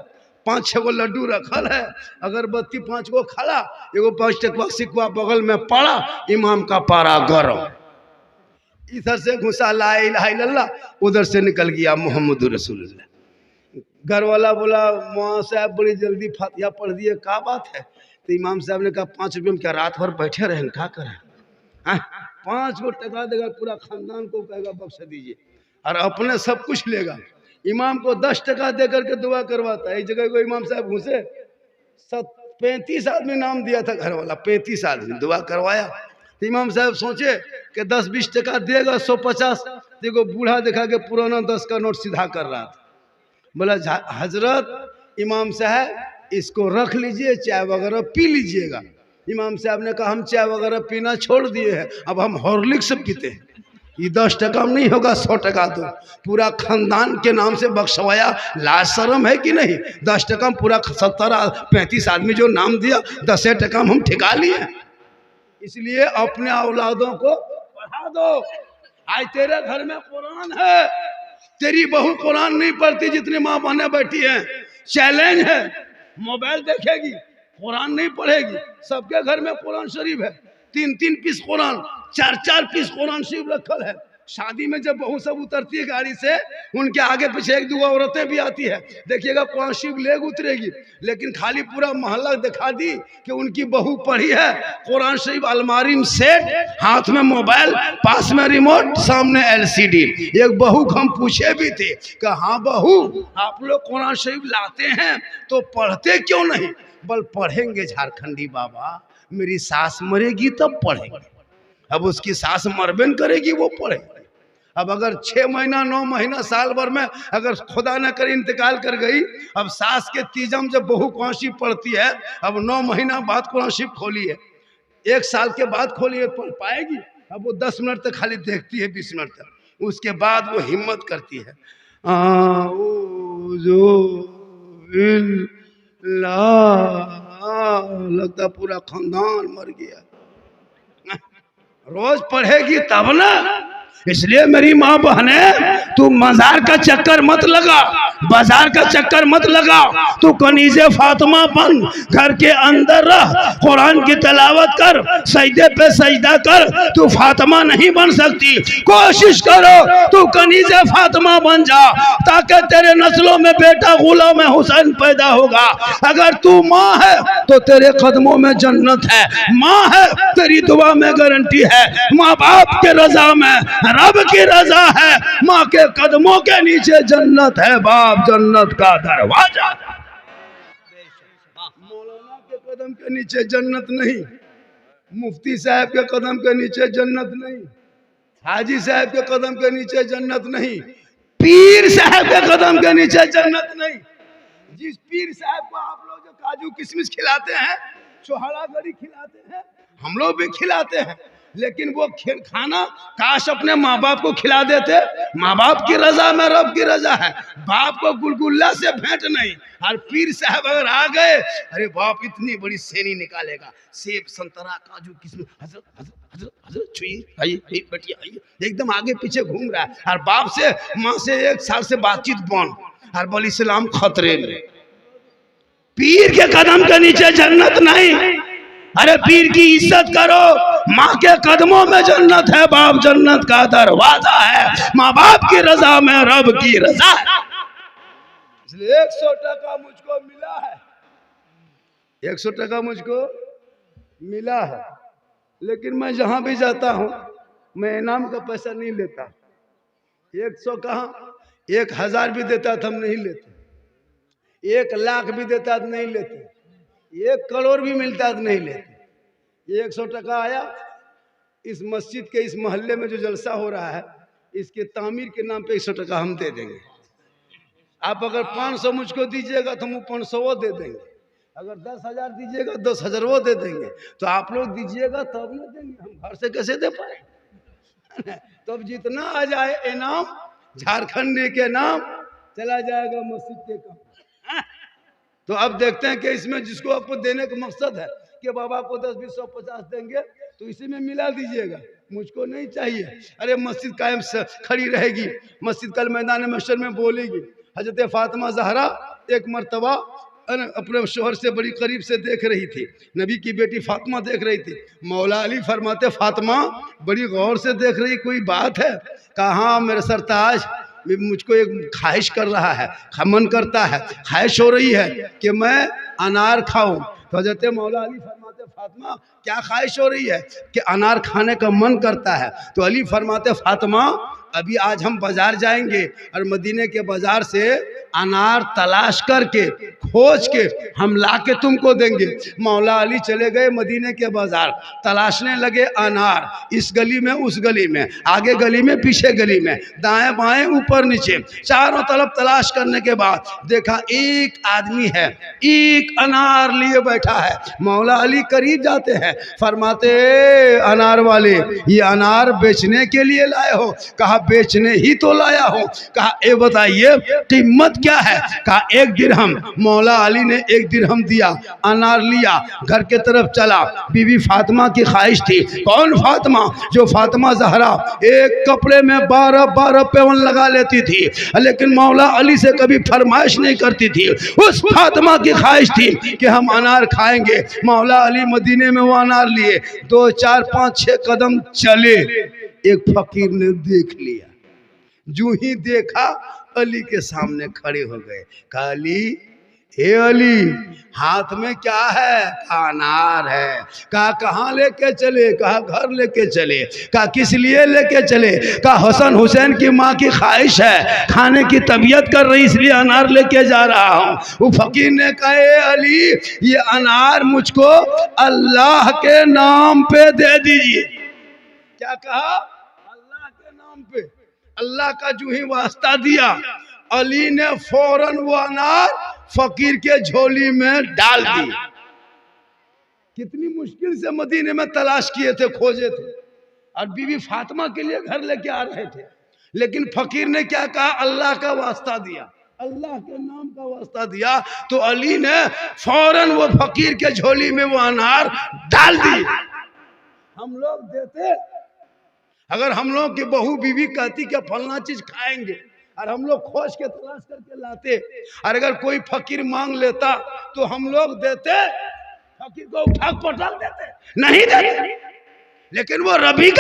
5-6 गो लड्डू रखल है, अगरबत्ती 5 गो खड़ा, एगो 5 टकवा सिक्का बगल में पड़ा, इमाम का पारा गरम। इधर से घुसा ला इलाहा इल्लल्लाह, उधर से निकल गया मोहम्मद रसूलुल्लाह। घर वाला बोला, मौलाना साहब बड़ी जल्दी फातिहा पढ़ दिए, क्या बात है? तो इमाम साहब ने कहा 5 रुपये में क्या रात भर बैठे रहें, क्या करें? 5 गो टका देगा, पूरा खानदान को कहेगा बख्श दीजिए, और अपने सब कुछ लेगा। इमाम को 10 टका दे करके दुआ करवाता है। एक जगह को इमाम साहब घुसे, 35 आदमी नाम दिया था घर वाला, 35 आदमी दुआ करवाया। तो इमाम साहब सोचे कि 10-20 टका देगा, 150। देखो बूढ़ा देखा कि पुराना 10 का नोट सीधा कर रहा था। बोला हजरत इमाम साहब इसको रख लीजिए, चाय वगैरह पी लीजिएगा। इमाम साहब ने कहा हम चाय वगैरह पीना छोड़ दिए हैं, अब हम हॉर्लिक्स पीते हैं। ये 10 टका में नहीं होगा, 100 टका दो। पूरा खानदान के नाम से बख्शवाया, लाज शर्म है कि नहीं? 10 टका में पूरा 35 आदमी जो नाम दिया, 10 टका में हम ठिका लिए। इसलिए अपने औलादों को पढ़ा दो। आज तेरे घर में कुरान है, तेरी बहू कुरान नहीं पढ़ती जितनी माँ बहने बैठी है, चैलेंज है। मोबाइल देखेगी, कुरान नहीं पढ़ेगी। सबके घर में कुरान शरीफ है, 3-3 पीस कुरान, 4-4 पीस कुरान शरीफ रखल है। शादी में जब बहू सब उतरती है गाड़ी से, उनके आगे पीछे 1-2 औरतें भी आती है, देखिएगा कुरान शरीफ लेग उतरेगी। लेकिन खाली पूरा मोहल्ला दिखा दी कि उनकी बहू पढ़ी है। कुरान शरीफ अलमारी में सेट, हाथ में मोबाइल, पास में रिमोट, सामने LCD। एक बहू को हम पूछे भी थे कि हाँ बहू, आप लोग कुरान शरीफ लाते हैं तो पढ़ते क्यों नहीं? बल पढ़ेंगे झारखंडी बाबा, मेरी सास मरेगी तब पढ़ेंगे। अब उसकी सास मरबेन करेगी, वो पढ़ेगी। अब अगर 6 महीना 9 महीना साल भर में अगर खुदा न करे इंतकाल कर गई, अब सास के तीजम जब बहू कुरान शरीफ पढ़ती है, अब 9 महीना बाद कुरान शरीफ खोली है, 1 साल के बाद खोली है, पढ़ पाएगी? अब वो 10 मिनट तक खाली देखती है, 20 मिनट तक, उसके बाद वो हिम्मत करती है। लगता पूरा खानदान मर गया। रोज पढ़ेगी तब ना। इसलिए मेरी माँ बहने, तू मजार का चक्कर मत लगा, बाजार का चक्कर मत लगा। तू कनीज़े फातिमा बन, घर के अंदर रह, कुरान की तिलावत कर, सजदे पे सजदा कर। तू फातिमा नहीं बन सकती। कोशिश करो तू कनीज़े फातिमा बन जा, ताकि तेरे नस्लों में बेटा गुलाम हुसैन पैदा होगा। अगर तू माँ है तो तेरे कदमों में जन्नत है। माँ है, तेरी दुआ में गारंटी है। माँ बाप के रजा में रब की रजा है, माँ के कदमों के नीचे जन्नत है। बाप जन्नत का दरवाजा, मौलाना के कदम के नीचे जन्नत नहीं, मुफ्ती साहब के कदम के नीचे जन्नत नहीं, हाजी साहब के कदम के नीचे जन्नत नहीं, पीर साहब के कदम के नीचे जन्नत नहीं। जिस पीर साहब को आप लोग जो काजू किशमिश खिलाते हैं, चोहड़ा गरी खिलाते हैं, हम लोग भी खिलाते हैं, लेकिन वो खाना काश अपने माँ बाप को खिला देते। माँ बाप की रजा में रब की रजा है। बाप को गुलगुल्ला से भेंट नहीं। और पीर साहब अगर आ गए, अरे बाप इतनी बड़ी सेनी निकालेगा, सेब संतरा काजू किशमिश, हजरत हजरत हजरत हजरत छुइए, आइए बेटिया आइए, एकदम आगे पीछे घूम रहा है। और बाप से माँ से 1 साल से बातचीत बंद, और बोल इस्लाम खतरे में। पीर के कदम के नीचे जन्नत नहीं। अरे पीर की इज्जत करो, माँ के कदमों में जन्नत है। बाप जन्नत का दरवाजा है। माँ बाप की रजा में रब की रजा है। इसलिए 100 टका मुझको मिला है, 100 टका मुझको मिला है, लेकिन मैं जहां भी जाता हूं मैं इनाम का पैसा नहीं लेता। 100 कहां, 1000 भी देता था हम नहीं लेते, 1 लाख भी देता तो नहीं लेते, 1 करोड़ भी मिलता तो नहीं लेते। 100 टका आया, इस मस्जिद के इस मोहल्ले में जो जलसा हो रहा है, इसके तामीर के नाम पे 100 टका हम दे देंगे। आप अगर 500 मुझको दीजिएगा तो हम 500 दे देंगे। अगर 10,000 दीजिएगा 10,000 वो दे देंगे। तो आप लोग दीजिएगा तब ना देंगे, हम घर से कैसे दे पाए। तब जितना आ जाए इनाम झारखंड के नाम चला जाएगा मस्जिद के काम। तो अब देखते हैं कि इसमें जिसको आपको देने का मकसद है कि बाबा को 10, 20, 100, 50 देंगे, तो इसी में मिला दीजिएगा। मुझको नहीं चाहिए। अरे मस्जिद कायम खड़ी रहेगी, मस्जिद कल मैदान महशर में बोलेगी। हजरत फातिमा ज़हरा एक मर्तबा अपने शोहर से बड़ी करीब से देख रही थी, नबी की बेटी फातिमा देख रही थी। मौला अली फरमाते फातिमा बड़ी गौर से देख रही, कोई बात है? कहा मेरे सरताज, मुझको एक ख्वाहिश कर रहा है, मन करता है, ख्वाहिश हो रही है कि मैं अनार खाऊं। तो हज़रत मौला अली फरमाते फातिमा क्या ख्वाहिश हो रही है कि अनार खाने का मन करता है। तो अली फरमाते फातिमा अभी आज हम बाजार जाएंगे और मदीने के बाजार से अनार तलाश करके खोज के हम ला के तुमको देंगे। मौला अली चले गए मदीने के बाजार, तलाशने लगे अनार, इस गली में उस गली में, आगे गली में पीछे गली में, दाएं बाएं ऊपर नीचे, चारों तरफ तलाश करने के बाद देखा एक आदमी है, एक अनार लिए बैठा है। मौला अली करीब जाते हैं, फरमाते अनार वाले ये अनार बेचने के लिए लाए हो? कहा बेचने ही तो लाया हूँ। कहा ये बताइए कीमत क्या है? कहा 1 दिरहम। मौला अली ने 1 दिरहम दिया, अनार लिया, घर के तरफ चला। बीबी फातिमा की ख्वाहिश थी। कौन फातिमा? जो फातिमा ज़हरा एक कपड़े में 12 पेवन लगा लेती थी, लेकिन मौला अली से कभी फरमाइश नहीं करती थी। उस फातिमा की ख्वाहिश थी कि हम अनार खाएंगे। मौला अली मदीने में वो अनार लिए, 2 4 5 6 कदम चले, एक फकीर ने देख लिया। जो ही देखा अली के सामने खड़े हो गए। कहा अली, हे अली हाथ में क्या है? कहा अनार है। कहा कहाँ लेके चले? कहा घर लेके चले। कहा किस लिए लेके चले? कहा हसन हुसैन की माँ की ख्वाहिश है, खाने की तबीयत कर रही इसलिए अनार लेके जा रहा हूँ। वो फकीर ने कहा ए अली ये अनार मुझको अल्लाह के नाम पे दे दीजिए। क्या कहा? अल्लाह के नाम पे। अल्लाह का जो ही वास्ता दिया, अली ने फौरन वो अनार फकीर के झोली में डाल दी। कितनी मुश्किल से मदीने में तलाश किए थे, खोजे थे, और बीबी फातिमा के लिए घर लेके आ रहे थे, लेकिन फकीर ने क्या कहा? अल्लाह का वास्ता दिया, अल्लाह के नाम का वास्ता दिया। तो अली ने फौरन वो फकीर के झोली में वो अनार डाल दी। हम लोग देते, अगर हम लोग की बहू बीवी कहती कि फलना चीज खाएंगे और हम लोग खोज के तलाश करके लाते, और अगर कोई फकीर मांग लेता तो हम लोग देते? फकीर को उठा पटक देते? नहीं देते। लेकिन वो नबी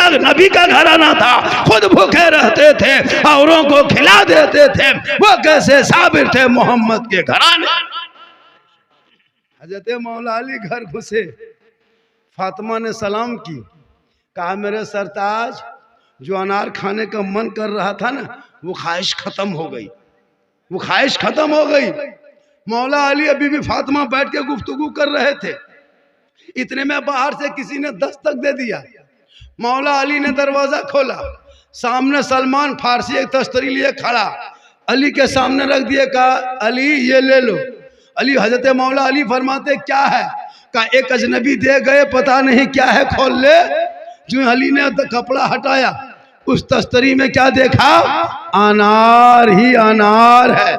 का घराना था, खुद भूखे रहते थे, औरों को खिला देते थे। वो कैसे साबिर थे मोहम्मद के घराने। हजरत मौला अली घर घुसे, फातिमा ने सलाम की, कहा मेरे सरताज जो अनार खाने का मन कर रहा था ना, वो ख्वाहिश खत्म हो गई, वो ख्वाहिश खत्म हो गई। मौला अली अभी भी फातिमा बैठ के गुफ्तगू कर रहे थे, इतने में बाहर से किसी ने दस्तक दे दिया। मौला अली ने दरवाजा खोला, सामने सलमान फारसी एक तस्तरी लिए खड़ा, अली के सामने रख दिए। कहा अली ये ले लो। अली हजरत मौला अली फरमाते क्या है? कहा एक अजनबी दे गए, पता नहीं क्या है, खोल ले। जो अली ने कपड़ा हटाया, उस तस्तरी में क्या देखा? अनार ही अनार है।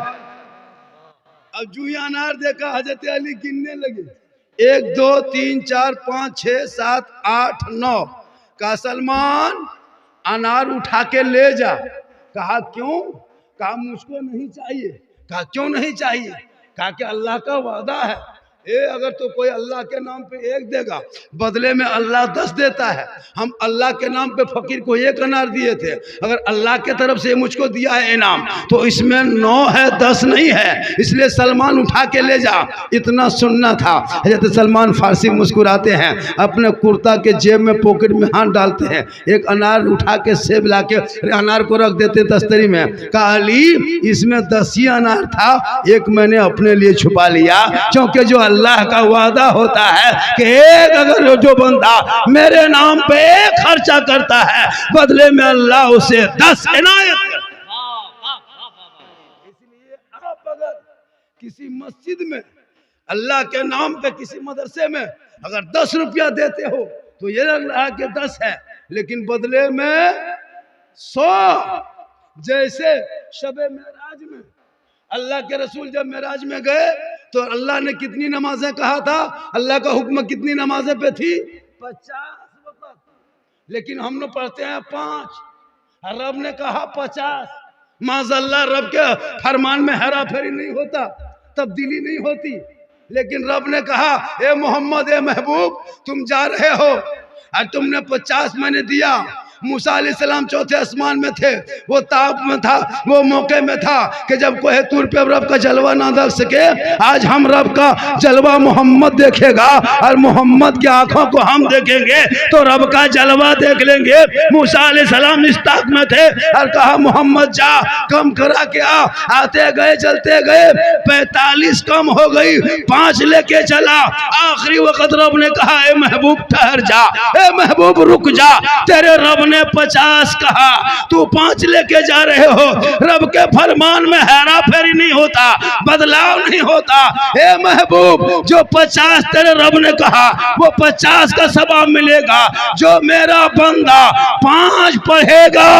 अब जो ही अनार देखा हजरत अली गिनने लगे, 1 2 3 4 5 6 7 8 9। कहा सलमान अनार उठा के ले जा। कहा क्यों? कहा मुझको नहीं चाहिए। कहा क्यों नहीं चाहिए? कहा कि अल्लाह का वादा है, अगर तो कोई अल्लाह के नाम पे 1 देगा, बदले में अल्लाह 10 देता है। हम अल्लाह के नाम पे फकीर को 1 अनार दिए थे, अगर अल्लाह के तरफ से मुझको दिया है इनाम तो इसमें 9 है, 10 नहीं है, इसलिए सलमान उठा के ले जा। इतना सुनना था। हजरत सलमान फारसी मुस्कुराते हैं, अपने कुर्ता के जेब में पॉकेट में हाथ डालते हैं, एक अनार उठा के सेब ला के अनार को रख देते तस्तरी में। कहा अली इसमें 10 ही अनार था, 1 मैंने अपने लिए छुपा लिया, क्योंकि जो अल्लाह का वादा होता है कि एक अगर जो बंदा मेरे नाम पे 1 खर्चा करता है, बदले में अल्लाह उसे 10 इनायत करता है। इसलिए आप अगर किसी मस्जिद में अल्लाह के नाम पे, किसी मदरसे में अगर 10 रुपया देते हो तो ये अल्लाह के 10 है, लेकिन बदले में 100। जैसे शबे मेराज में अल्लाह के रसूल जब मेराज में गए तो अल्लाह ने कितनी नमाजें कहा था? अल्लाह का हुक्म कितनी नमाजें पे थी? 50 वक्त, लेकिन हम लोग पढ़ते हैं 5। रब ने कहा 50। माज़अल्लाह रब के फरमान में हेरा फेरी नहीं होता, तब्दीली नहीं होती, लेकिन रब ने कहा ए मोहम्मद, ए महबूब तुम जा रहे हो और तुमने 50 मैंने दिया, मूसा अलैहिस्सलाम चौथे आसमान में थे, वो ताप में था, वो मौके में था कि जब कोहे तूर पे रब का जलवा ना देख सके, आज हम रब का जलवा मोहम्मद देखेगा और मोहम्मद की आंखों को हम देखेंगे तो रब का जलवा देख लेंगे। मूसा अलैहिस्सलाम इस ताक में थे और कहा मोहम्मद जा कम करा के आ। आते गए चलते गए 45 कम हो गई, 5 लेके चला। आखिरी वक्त रब ने कहा ए महबूब ठहर जा, ए महबूब रुक जा, तेरे रब ने 50 कहा, तू 5 लेके जा रहे हो। रब के फरमान में हेरा फेरी नहीं होता, बदलाव नहीं होता। ए महबूब जो 50 तेरे रब ने कहा वो 50 का सवाब मिलेगा। जो मेरा बंदा 5 पढ़ेगा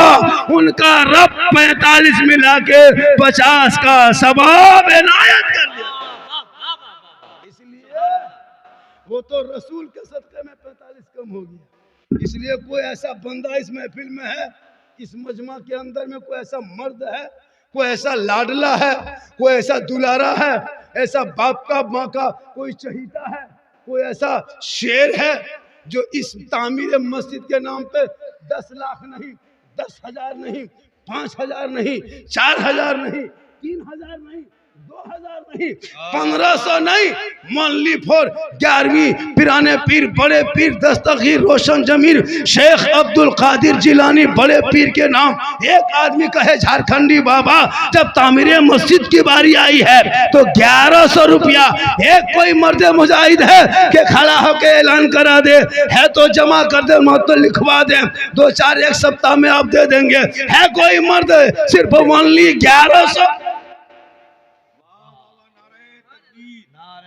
उनका रब 45 मिला के 50 का सवाब इनायत कर दिया। इसलिए वो तो रसूल के सदक़े में 45 कम हो गया। इसलिए कोई ऐसा बंदा इस महफिल में है, इस मजमा के अंदर में कोई ऐसा मर्द है, कोई ऐसा लाडला है, कोई ऐसा दुलारा है, ऐसा बाप का माँ का कोई चहीता है, कोई ऐसा शेर है जो इस तामीर मस्जिद के नाम पे 10 लाख नहीं, 10,000 नहीं, 5,000 नहीं, 4,000 नहीं, 3,000 नहीं, 2,000 नहीं, 1,500 नहीं, मौलवी फोर 11वीं पिराने पीर बड़े पीर दस्तगीर रोशन जमीर शेख अब्दुल कादिर जिलानी बड़े पीर के नाम एक आदमी कहे झारखंडी बाबा जब तामीर मस्जिद की बारी आई है तो 1100 रुपया एक कोई मर्द मुजाहिद है कि खड़ा होकर ऐलान करा दे, है तो जमा कर दे, मत तो लिखवा दे, 2-4 एक सप्ताह में आप दे देंगे। है कोई मर्द सिर्फ ओनली 1100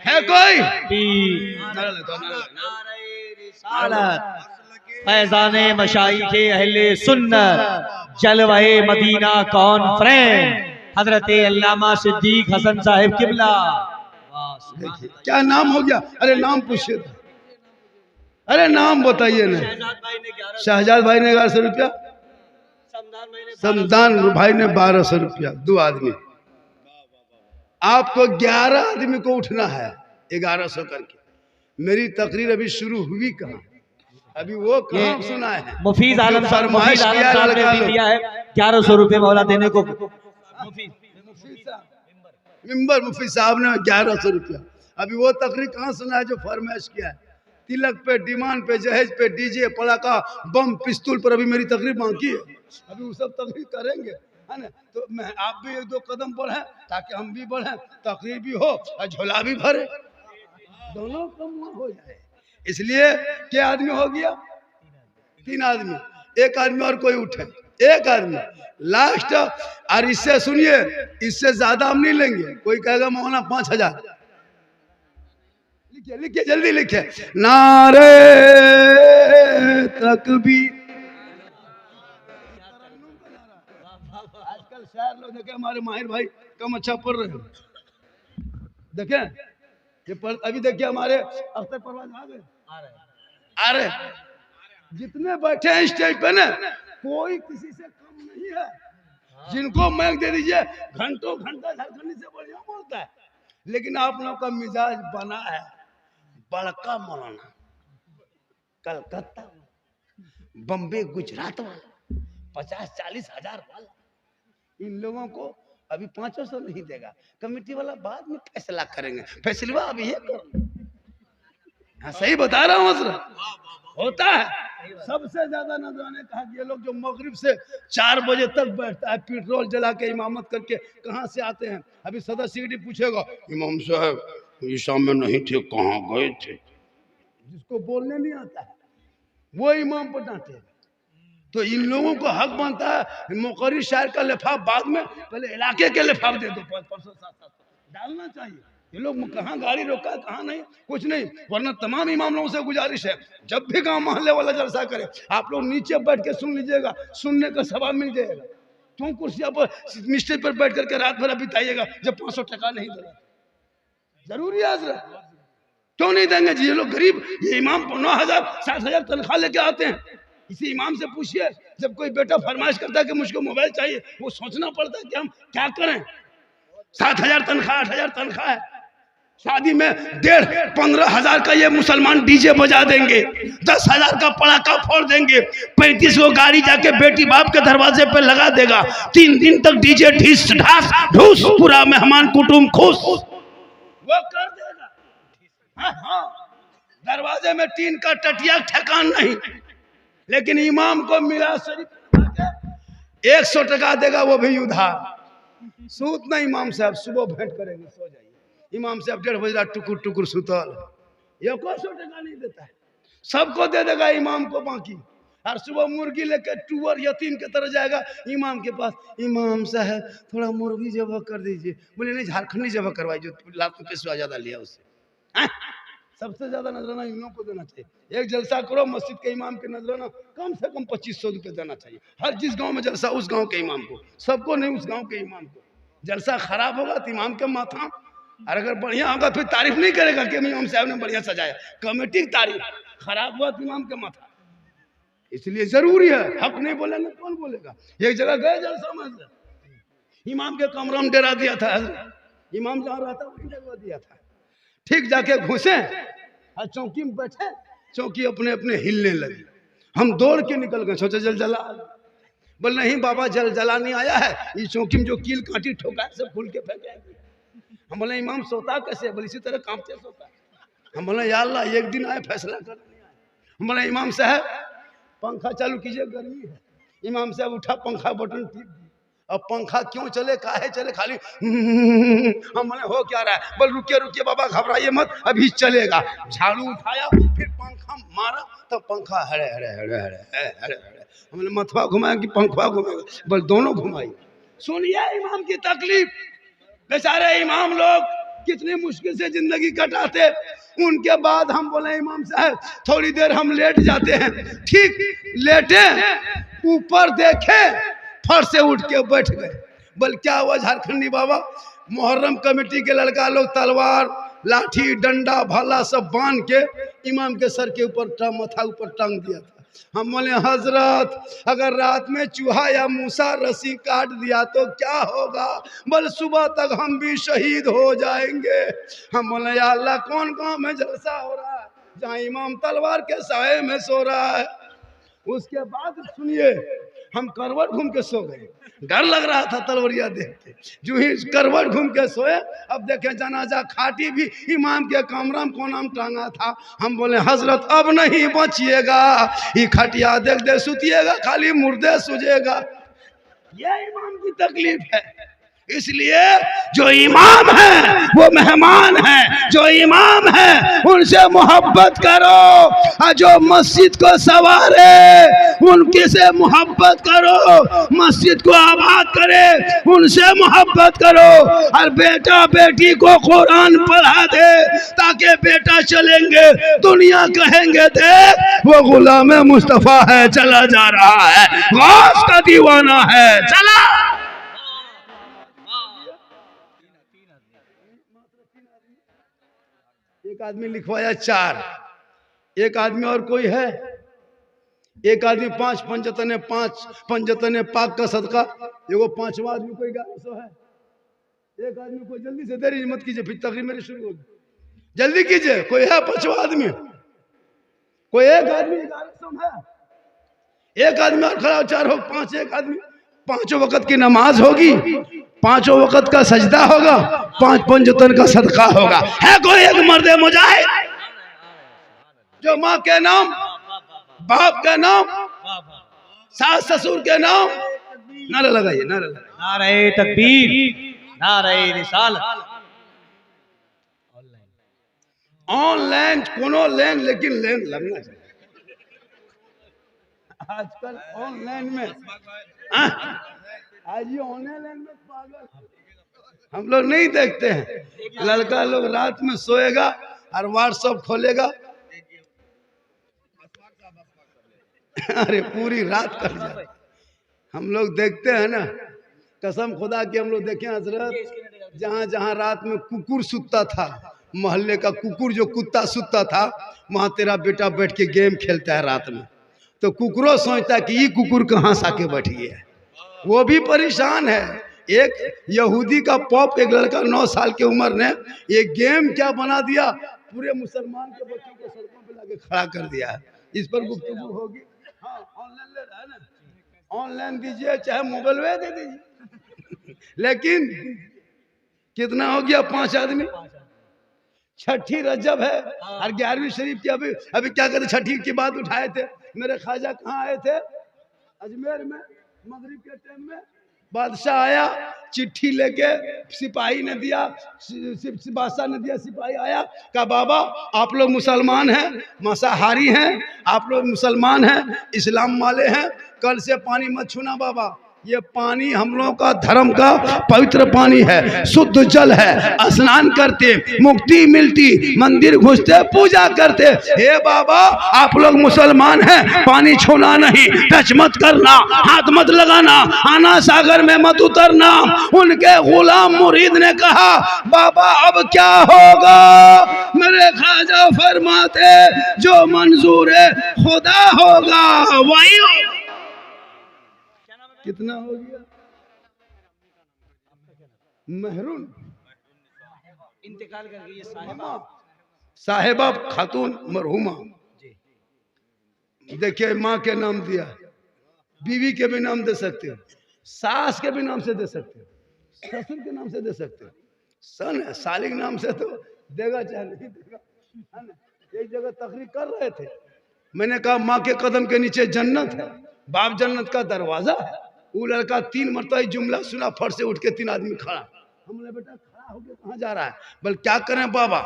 है कोई? फैज़ाने मशाइखे अहले सुन्नत जलवाए मदीना कॉन्फ्रेंस हजरत अल्लामा सिद्दीक हसन साहिब किबला। क्या नाम हो गया? अरे नाम पूछिए, अरे नाम बताइए ना। शहजाद भाई ने 1100 रुपया, समदान भाई ने 1200 रुपया, 2 आदमी। आपको 11 आदमी को उठना है 1100 करके। मेरी तकरीर अभी शुरू हुई कहाँ, अभी वो कहाँ सुना है? मुफीज आलम साहब ने भी दिया है 1100 रुपये मौला देने को। मिंबर मुफी साहब ने 1100 रुपया। अभी वो तकरीर कहाँ सुना है जो फरमाइश किया है? तिलक पे, डिमांड पे, जहेज पे, डीजे, पड़ाका, बम, पिस्तौल पर अभी मेरी तकरीर बाकी है। अभी वो सब तकरीर करेंगे, है ना? तो मैं आप भी 1-2 कदम बढ़े ताकि हम भी बढ़े, तकरीर भी हो और झोला भी भरे, दोनों कम हो जाए। इसलिए क्या आदमी हो गया? 3 आदमी, 1 आदमी और कोई उठे, 1 आदमी लास्ट। और इससे सुनिए, इससे ज्यादा हम नहीं लेंगे। कोई कहेगा मौलाना 5,000, लिखिए लिखिए जल्दी लिखिए। नारे तकबीर। आजकल शायर लोग देखे, हमारे माहिर भाई कम अच्छा पढ़ रहे हैं, देखें ये अभी देखिए हमारे अख्तर परवाज आ रहे जितने बैठे हैं स्टेज पे ना, कोई किसी से कम नहीं है। जिनको माइक दे दीजिए घंटों घंटा झारखंडी से बढ़िया बोलता है, लेकिन आप लोग का मिजाज बना है बड़का मौलाना, कलकत्ता, बम्बे, गुजरात वाला, 50-40 हजार वाला। इन लोगों को अभी 500 नहीं देगा, कमेटी वाला बाद में फैसला करेंगे। फैसला अभी ये करो। हाँ सही बता रहा हूँ सर, होता है। सबसे ज्यादा नजराने कहा कि ये लोग जो मगरिब से 4 बजे तक बैठता है पेट्रोल जला के इमामत करके, कहाँ से आते हैं? अभी सदर सीडी पूछेगा इमाम साहब ईशा में नहीं थे, कहाँ गए थे? जिसको बोलने नहीं आता है वो इमाम पर डांटेगा। तो इन लोगों को हक बनता है मुकर्रिर शायर का लिफाफ बाद में, पहले इलाके के लिफाफ दे दो, 500-700 डालना चाहिए। ये लोग कहाँ गाड़ी रोका है, कहाँ नहीं, कुछ नहीं। वरना तमाम इमाम लोगों से गुजारिश है, जब भी गांव मोहल्ले वाला जलसा करे आप लोग नीचे बैठ के सुन लीजिएगा, सुनने का सवाब मिल जाएगा। क्यों कुर्सियां पर मिस्त्री पर बैठ करके रात भर बिताइएगा जब 500 टका नहीं दे रहा? जरूरी है हजरत, क्यों नहीं देंगे जी? ये लोग गरीब, ये इमाम 9,000-7,000 तनख्वाह लेके आते हैं। इसी इमाम से पूछिए, जब कोई बेटा फरमाइश करता है कि मुझको मोबाइल चाहिए, वो सोचना पड़ता है कि हम क्या करें। 7,000 तनख्वाह, 8,000 तनख्वाह है, शादी में 15,000 का ये मुसलमान डीजे बजा देंगे, 10,000 का पटाखा फोड़ देंगे, 35 को गाड़ी जाके बेटी बाप के दरवाजे पे लगा देगा, 3 दिन तक डीजे ढीस ढास ढूस, पूरा मेहमान कुटुंब खुश, वो कर देगा। हाँ, दरवाजे में टीन का टटिया ठेकान नहीं, लेकिन इमाम को मिला शरीफ 100 टका देगा, वो भी उधार। सूत नहीं इमाम साहब, सुबह भेंट करेंगे, सो जाइए। इमाम साहब 1:30 बजे टुकुर टुकुर सुतल, ये 100 टका नहीं देता है, सबको दे देगा इमाम को बाकी। और सुबह मुर्गी लेकर टूअर यतीम की तरह जाएगा इमाम के पास, इमाम साहब थोड़ा मुर्गी जबह कर दीजिए। बोले नहीं, झारखंडी जबह करवाई, जो लाख रुपये ज्यादा लिया उससे। सबसे ज्यादा नजराना इमाम को देना चाहिए। एक जलसा करो मस्जिद के इमाम के नजराना कम से कम 2500 रुपये देना चाहिए। हर जिस गांव में जलसा उस गांव के इमाम को, सबको नहीं, उस गांव के इमाम को। जलसा खराब होगा तो इमाम के माथा, और अगर बढ़िया होगा फिर तारीफ नहीं करेगा कि इमाम साहब ने बढ़िया सजाया, कमेटी की तारीफ। खराब हुआ तो इमाम के माथा। इसलिए जरूरी है, हक नहीं बोलेंगे कौन बोलेगा। एक जगह गए जलसा में, इमाम के कमरा में डेरा दिया था, इमाम जहाँ रहता वहीं जगह दिया था। ठीक जाके घुसे और चौकी में बैठे, चौकी अपने अपने हिलने लगी। हम दौड़ के निकल गए, सोचे जल जला। बोल नहीं बाबा, जल जलाने आया है, इस चौकी में जो कील कांटी ठोका है सब खुल के फेंकेंगे। हम बोले इमाम सोता कैसे? बोले इसी तरह कांपते सोता। हम बोले या अल्लाह, एक दिन आए फैसला करने आए। हम बोले इमाम साहब पंखा चालू कीजिए, गर्मी है। इमाम साहब उठा, पंखा बटन टिप दी। अब पंखा क्यों चले, काहे चले, खाली हम बोले हो क्या रहा है? बोल रुकिए रुकिए बाबा, घबराइए मत, अभी चलेगा। झाड़ू उठाया, फिर पंखा मारा, तब पंखा हरे हरे हरे हरे हरे हरे। हमने मथवा घुमाया कि पंखा घुमाएगा? बोल दोनों घुमाई। सुनिए इमाम की तकलीफ, बेचारे इमाम लोग कितनी मुश्किल से जिंदगी कटाते। उनके बाद हम बोले इमाम साहब थोड़ी देर हम लेट जाते हैं। ठीक लेटे, ऊपर देखे, फट से उठ के बैठ गए। बोल क्या हुआ झारखंडी बाबा? मुहर्रम कमेटी के लड़का लोग तलवार लाठी डंडा भाला सब बांध के इमाम के सर के ऊपर माथा ऊपर टांग दिया था। हम बोले हजरत अगर रात में चूहा या मूसा रस्सी काट दिया तो क्या होगा? बोल सुबह तक हम भी शहीद हो जाएंगे। हम बोले या अल्लाह, कौन गांव में जलसा हो रहा है जहाँ इमाम तलवार के साए में सो रहा है? उसके बाद सुनिए, हम करवट घूम के सो गए। डर लग रहा था तलवरिया देख के, जो ही करवट घूम के सोए। अब देखे जनाजा खाटी भी इमाम के कमरा में कोना में टांगा था। हम बोले हजरत अब नहीं बचिएगा, ये खटिया देख दे सुतिएगा, खाली मुर्दे सुजेगा। ये इमाम की तकलीफ है। इसलिए जो इमाम है वो मेहमान है, जो इमाम है उनसे मोहब्बत करो, और जो मस्जिद को संवारे उनके से मोहब्बत करो, मस्जिद को आबाद करे उनसे मोहब्बत करो। और बेटा बेटी को कुरान पढ़ा दे ताकि बेटा चलेंगे दुनिया कहेंगे देख वो गुलाम मुस्तफा है, चला जा रहा है, गौस का दीवाना है, चला। एक आदमी लिखवाया 4, एक आदमी और कोई है, एक आदमी 5 पंजतने 5 पंजतने पाक का सदका, एगो 5वां आदमी कोई 1100 है। एक आदमी को जल्दी से देरी मत कीजिए, फिर तकरीर मेरी शुरू होगी, जल्दी कीजिए। कोई है 5वां आदमी? कोई एक आदमी 1100 है, एक आदमी और खड़ा 4 हो 5, एक आदमी 5 वक्त की नमाज होगी, 5 वक्त का सजदा होगा, 5 पंजतन का सदका होगा। है कोई एक मर्द मुजाहिद जो माँ के नाम, बाप के नाम, सास ससुर के नाम नारा लगाइए, नारा लगाइए, नारे तकबीर, नारे रिसालत। ऑनलाइन कोनो लेन, लेकिन लेन लगना चाहिए। आजकल ऑनलाइन में आज ये ऑनलाइन में पागल हम लोग नहीं देखते हैं। लड़का लोग रात में सोएगा और व्हाट्सएप खोलेगा, अरे पूरी रात कर जाए। हम लोग देखते हैं ना, कसम खुदा की हम लोग देखे हजरत, जहाँ जहाँ रात में कुकुर सुतता था, मोहल्ले का कुकुर जो कुत्ता सुतता था, वहाँ तेरा बेटा बैठ के गेम खेलता है रात में, तो कुकुरों सोचता है कि ये कुकुर कहाँ से आके बैठ गया है। वो भी परेशान है, एक यहूदी का पॉप, एक लड़का 9 साल की उम्र ने ये गेम क्या बना दिया, पूरे मुसलमान के बच्चों को सड़कों पे लाके खड़ा कर दिया है। इस पर गुफ्तगू होगी। हाँ, ऑनलाइन ले रहा है ना, ऑनलाइन दीजिए चाहे मोबाइल में दे दीजिए। लेकिन कितना हो गया, 5 आदमी। छठी रजब है और 11वीं शरीफ की अभी क्या कहते, छठी की बात उठाए थे। मेरे ख्वाजा कहाँ आए थे, अजमेर में, मगरिब के टाइम में बादशाह आया, चिट्ठी लेके सिपाही ने दिया, बादशाह ने दिया, सिपाही आया, कहा बाबा आप लोग मुसलमान हैं, मांसाहारी हैं, आप लोग मुसलमान हैं, इस्लाम वाले हैं, कल से पानी मत छूना बाबा, ये पानी हम लोगों का धर्म का पवित्र पानी है, शुद्ध जल है, स्नान करते मुक्ति मिलती, मंदिर घुसते पूजा करते। हे बाबा आप लोग मुसलमान हैं, पानी छूना नहीं, टच मत करना, हाथ मत लगाना, आना सागर में मत उतरना। उनके गुलाम मुरीद ने कहा बाबा अब क्या होगा, मेरे ख्वाजा फरमाते जो मंजूर है खुदा होगा वही होगा। कितना हो गया, महरून इंतकाल कर गई साहिबा खातून मरहुमा। देखिए माँ के नाम दिया, बीवी के भी नाम दे सकते हो, सास के भी नाम से दे सकते हो, ससुर के नाम से दे सकते हो, सन है सालिक नाम से तो देगा चाहे नहीं देगा। एक जगह तकरीर कर रहे थे, मैंने कहा माँ के कदम के नीचे जन्नत है, बाप जन्नत का दरवाजा है। वो लड़का 3 मरतबा जुमला सुना, फट से उठ के 3 आदमी खड़ा। हमने बेटा खड़ा होके कहाँ जा रहा है, बल क्या करें बाबा,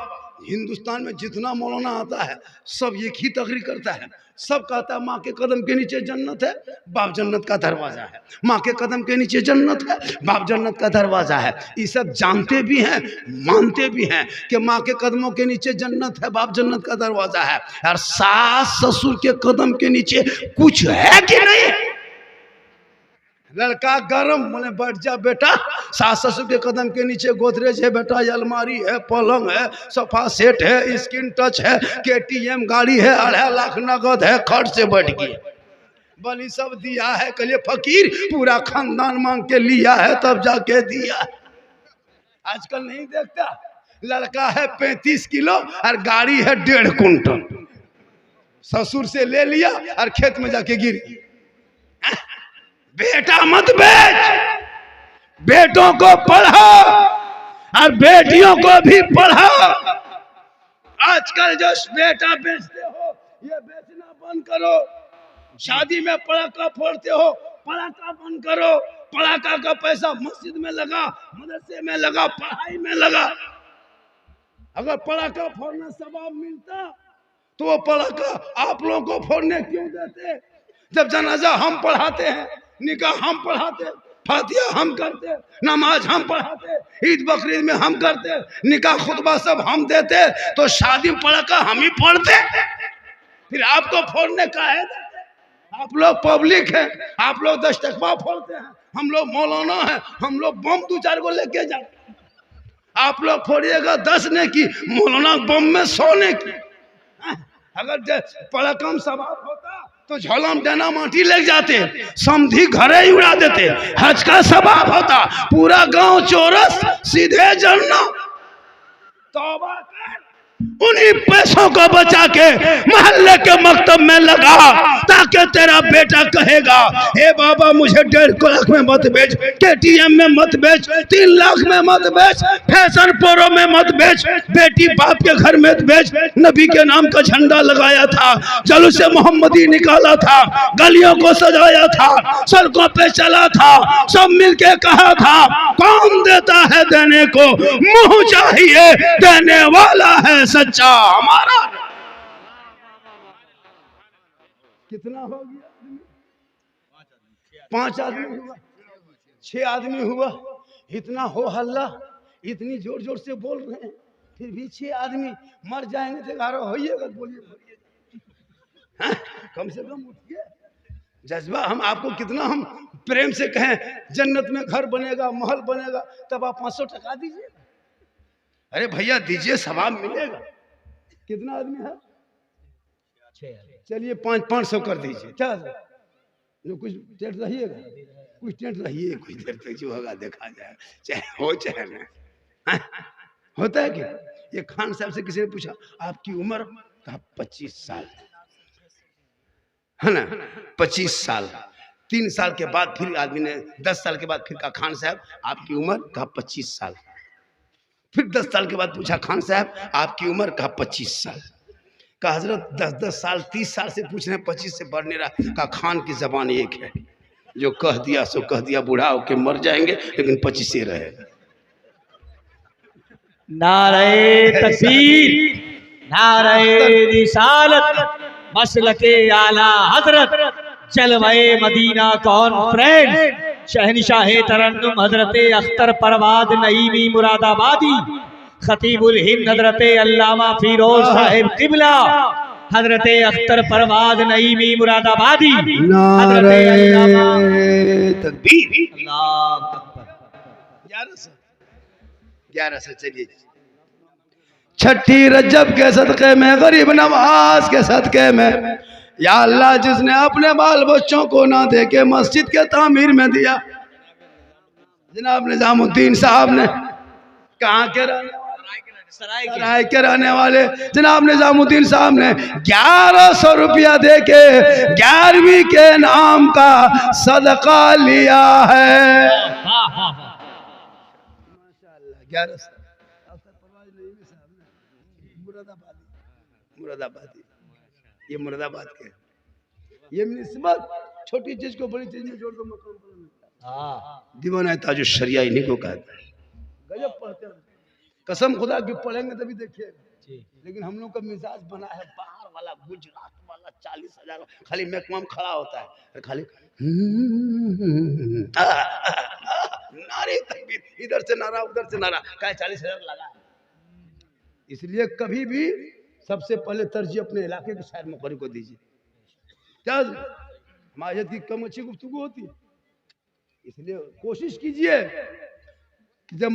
हिंदुस्तान में जितना मौलाना आता है सब एक ही तकरीर करता है, सब कहता है माँ के कदम के नीचे जन्नत है, बाप जन्नत का दरवाजा है, माँ के कदम के नीचे जन्नत है, बाप जन्नत का दरवाजा है। ये सब जानते भी हैं, मानते भी हैं कि माँ के कदमों के नीचे जन्नत है, बाप जन्नत का दरवाजा है। और सास ससुर के कदम के नीचे कुछ है कि नहीं। लड़का गरम, बोले बैठ जा बेटा, सास ससुर के कदम के नीचे गोदरेज है बेटा, अलमारी है, पलंग है, सोफा सेट है, स्क्रीन टच है, KTM गाड़ी है, 2.5 लाख नगद है, खर्च से बैठ गया। बलि सब दिया है, कहलिए फकीर पूरा खानदान मांग के लिया है तब जाके दिया। आजकल नहीं देखता, लड़का है 35 किलो और गाड़ी है 1.5 कुंटल, ससुर से ले लिया और खेत में जाके गिर। बेटा मत बेच, बेटों को पढ़ा और बेटियों को भी पढ़ा। आजकल जो बेटा बेचते हो ये बेचना बंद करो, शादी में पड़ाका फोड़ते हो पड़ाका बंद करो, पड़ाका का पैसा मस्जिद में लगा, मदरसे में लगा, पढ़ाई में लगा। अगर पड़ाका फोड़ना सवाब मिलता तो वो पड़ाका आप लोगों को फोड़ने क्यों देते। जब जनाजा हम पढ़ाते हैं, निकाह हम पढ़ाते, फातिहा हम करते, नमाज हम पढ़ाते, ईद बकरीद में हम करते, निकाह खुतबा सब हम देते, तो शादी में पड़ाका हम ही फोड़ते, फिर आपको फोड़ने का है। आप लोग पब्लिक है, आप लोग 10 टकवा फोड़ते हैं, हम लोग मौलाना है, हम लोग बम 2-4 को लेके जाते। आप लोग फोड़िएगा 10 ने की, मौलाना बम में 100 ने की। अगर पड़ाका में सवाब होता तो झोला में डना माटी लग जाते, समधी घरे ही उड़ा देते, हज का सवाब होता, पूरा गांव चौरस सीधे जन्नत। तौबा कर, उन्हीं पैसों को बचा के मोहल्ले के मकतब में लगा, ताकि तेरा बेटा कहेगा हे बाबा मुझे 1.5 लाख में मत बेच, KTM में मत बेच, 3 लाख में मत बेच, फैशन प्रो में मत बेच, बेटी बाप के घर में बेच। नबी के नाम का झंडा लगाया था, जुलूस मोहम्मदी निकाला था, गलियों को सजाया था, सड़कों पे चला था, सब मिलके कहा था कौन देता है देने को, मुंह चाहिए देने वाला है सच्चा हमारा। कितना हो गया, 5 आदमी हुआ, 6 आदमी हुआ, इतना हो हल्ला, इतनी जोर जोर से बोल रहे हैं, फिर भी 6 आदमी मर जाएंगे तो 11 होइएगा। बोलिए कम से कम उठिए, जज्बा हम आपको कितना हम प्रेम से कहें जन्नत में घर बनेगा, महल बनेगा, तब आप 500 टका दीजिए। अरे भैया दीजिए, सवाब मिलेगा। कितना आदमी है, 6। चलिए 500 कर दीजिए, क्या जो कुछ डेट रहिएगा, कुछ टेंट रहिए, कुछ देर तक जो होगा देखा जाए, चाहे हो चाहे ना। हाँ? होता है क्या? ये खान साहब से किसी ने पूछा आपकी उम्र, कहा 25 साल, है ना, 25 साल। 3 साल के बाद फिर आदमी ने 10 साल के बाद फिर कहा खान साहब आपकी उम्र, कहा 25 साल। फिर 10 साल के बाद पूछा खान साहब आपकी उम्र, कहा 25 साल। कहा हजरत 10-10 साल 30 साल से पूछ रहे हैं, 25 से बढ़ नहीं रहा। कहा खान की जबान एक है, जो कह दिया सो कह दिया, बूढ़ा होके मर जाएंगे लेकिन 25 ही रहेगा। नारे तकबीर, नारे रिसालत, मसलके आला हजरत, जलवाए मदीना कॉन्फ्रेंस, शहनशाह तरन्नुम हजरत अख्तर परवाद नईमी मुरादाबादी, खतीबुल हिंद हजरत अल्लामा फिरोज साहिब किबला, हजरत अख्तर परवाद नईमी मुरादाबादी, हजरत अल्लामा तकबीर। अल्लाह अकबर। 11 से चलिए। छठी रजब के सदक़े में, गरीब नवाज के सदक़े में, या अल्लाह जिसने अपने बाल बच्चों को ना दे के मस्जिद के तामीर में दिया, जनाब निजामुद्दीन साहब ने, कहाँ के रहने वाले, सराय के रहने वाले जनाब निजामुद्दीन साहब ने 1100 रुपया दे के 11वीं के नाम का सदका लिया है। माशाअल्लाह 1100। मुरादाबादी, ये मुरादाबाद के, ये निस्बत छोटी चीज को बड़ी चीज में जोड़ दो मकाम पर मिलता है। दीवाना ताजुश शरिया इन्हीं को कहते हैं। गजब पढ़ते हैं, कसम खुदा की पढ़ेंगे तभी देखिए। लेकिन हम लोग का मिजाज बना है बाहर वाला, गुजरात वाला, 40,000 खाली महकमा खड़ा होता है, खाली नारे तकबीर, इधर से नारा उधर से नारा, क्या 40,000 लगा। इसलिए कभी भी सबसे पहले तरजीह अपने इलाके के शायर मुकर्रिर को दीजिए। क्या हमायत की कम अच्छी गुफ्तगू होती है, इसलिए कोशिश कीजिए कि जब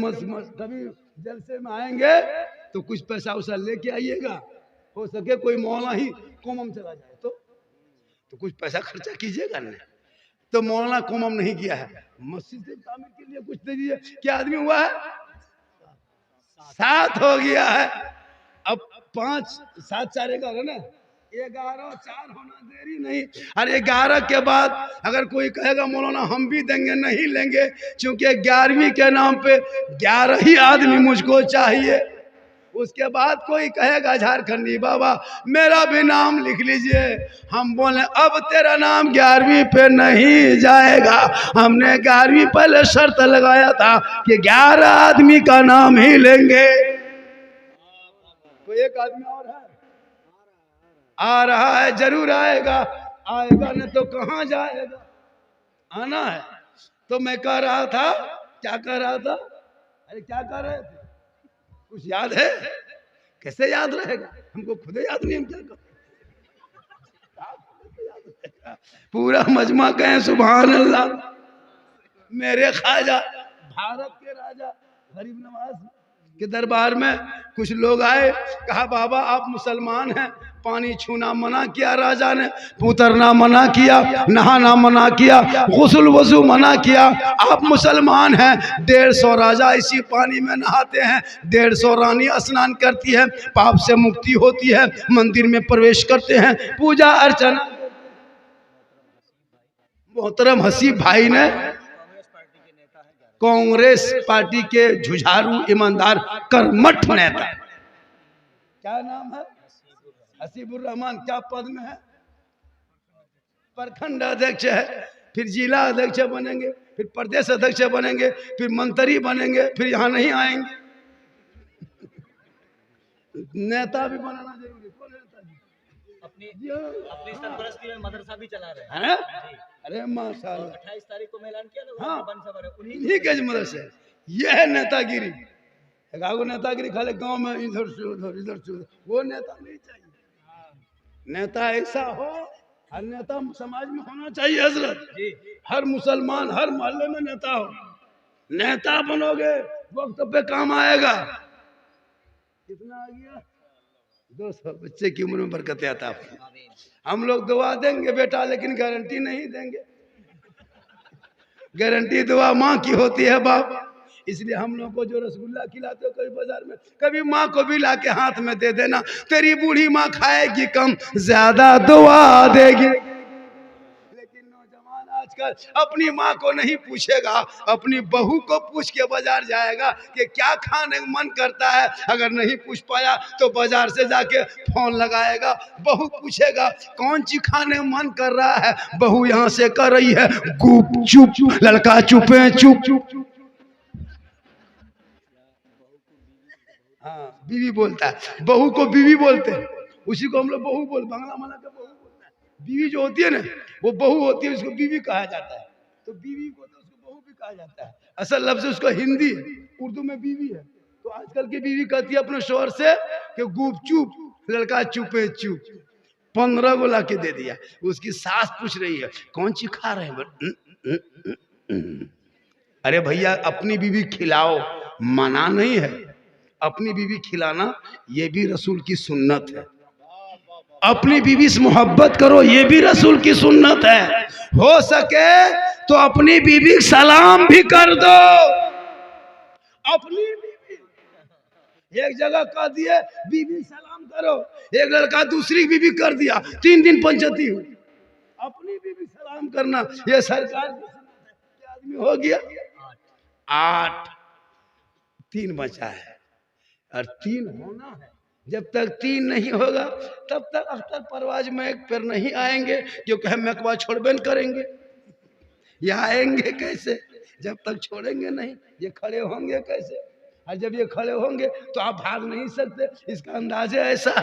कभी जलसे में आएंगे तो कुछ पैसा उसा लेके आइएगा। हो सके कोई मौलाना ही कोमम चला जाए तो कुछ पैसा खर्चा कीजिएगा ना। तो मौलाना कोमम नहीं किया है, मस्जिद के तामीर के लिए कुछ दे दीजिए। क्या आदमी हुआ है? 7 हो गया है। अब 5 7 4 11 ना, 11 4 होना देरी नहीं। और 11 के बाद अगर कोई कहेगा मौलाना हम भी देंगे, नहीं लेंगे, क्योंकि 11वीं के नाम पे 11 ही आदमी मुझको चाहिए। उसके बाद कोई कहेगा झारखंडी बाबा मेरा भी नाम लिख लीजिए, हम बोले अब तेरा नाम 11वीं पे नहीं जाएगा। हमने 11वीं पहले शर्त लगाया था कि 11 आदमी का नाम ही लेंगे। तो एक आदमी और है, आ रहा है, जरूर आएगा, आएगा नहीं तो कहाँ जाएगा, आना है। तो मैं कह रहा था, क्या कह रहा था, अरे क्या कह रहे थे, कुछ याद है? कैसे याद रहेगा, हमको खुद याद नहीं, हम क्या करें। पूरा मजमा कहें सुभान अल्लाह। मेरे ख्वाजा भारत के राजा गरीब नवाज के दरबार में कुछ लोग आए, कहा बाबा आप मुसलमान हैं, पानी छूना मना किया राजा ने, उतरना मना किया, नहाना मना किया, गुस्ल वजू मना किया। आप मुसलमान हैं, 150 राजा इसी पानी में नहाते हैं, 150 रानी स्नान करती है, पाप से मुक्ति होती है, मंदिर में प्रवेश करते हैं, पूजा अर्चना। मोहतरम हसीब भाई ने, कांग्रेस पार्टी के जुझारू ईमानदार कर्मठ नेता, क्या नाम है, हसीबुर रहमान, क्या पद में है, प्रखंड अध्यक्ष है, फिर जिला अध्यक्ष बनेंगे, फिर प्रदेश अध्यक्ष बनेंगे, फिर मंत्री बनेंगे, फिर यहाँ नहीं आएंगे। नेता भी बनाना जरूरी। कौन नेता जी? अपनी सरपरस्ती में मदरसा भी चला रहे हैं। अरे माशाल्लाह, 28 तारीख को ऐलान किया था, हाँ, उन्हीं के मदरसे। यह है नेतागिरी। नेतागिरी खाली गांव में इधर से उधर, इधर से उधर, वो नेता नहीं चाहिए। नेता ऐसा हो, हर नेता समाज में होना चाहिए हजरत। हर मुसलमान हर मोहल्ले में नेता हो। नेता बनोगे वक्त पे काम आएगा। कितना आ गया? 200 बच्चे की उम्र में बरकत आता है। हम लोग दुआ देंगे बेटा, लेकिन गारंटी नहीं देंगे। गारंटी दुआ माँ की होती है बाप। इसलिए हम लोग को जो रसगुल्ला खिलाते हो कभी बाजार में, कभी माँ को भी लाके हाथ में दे देना। तेरी बूढ़ी माँ खाएगी कम, ज्यादा दुआ देगी। लेकिन नौजवान आजकल अपनी माँ को नहीं पूछेगा, अपनी बहू को पूछ के बाजार जाएगा कि क्या खाने का मन करता है। अगर नहीं पूछ पाया तो बाजार से जाके फोन लगाएगा, बहू पूछेगा कौन चीज खाने का मन कर रहा है। बहू यहाँ से कर रही है गुप चुप, लड़का चुपे चुप। हाँ, बीवी बोलता है, बहू को बीवी बोलते हैं, उसी को हम लोग बहू बोल, बांग्ला माना के बहू बोलते हैं। बीवी जो होती है ना वो बहू होती है, उसको बीवी कहा जाता है। तो बीवी को तो उसको बहू भी कहा जाता है। असल लफ्ज उसको हिंदी है, उर्दू में बीवी है। तो आजकल की बीवी कहती है अपने शोहर से कि गुप चुप, लड़का चुपे चुप। 15 को ला के दे दिया। उसकी सास पूछ रही है कौन सी खा रहे हैं। अरे भैया अपनी बीवी खिलाओ, मना नहीं है। अपनी बीवी खिलाना ये भी रसूल की सुन्नत है। अपनी बीवी से मोहब्बत करो, ये भी रसूल की सुन्नत है। हो सके तो अपनी बीवी सलाम भी कर दो। अपनी बीवी एक जगह कह दिए बीवी सलाम करो, एक लड़का दूसरी बीवी कर दिया, 3 दिन पंचायती हुई। अपनी बीवी सलाम करना ये सरकार की सुन्नत है। क्या आदमी हो गया 8, 3 बचा है और 3 होना है। जब तक 3 नहीं होगा तब तक अख्तर परवाज में एक पर नहीं आएंगे, क्योंकि हम मकबा छोड़बे न करेंगे। ये आएंगे कैसे जब तक छोड़ेंगे नहीं, ये खड़े होंगे कैसे। और जब ये खड़े होंगे तो आप भाग नहीं सकते। इसका अंदाजा ऐसा,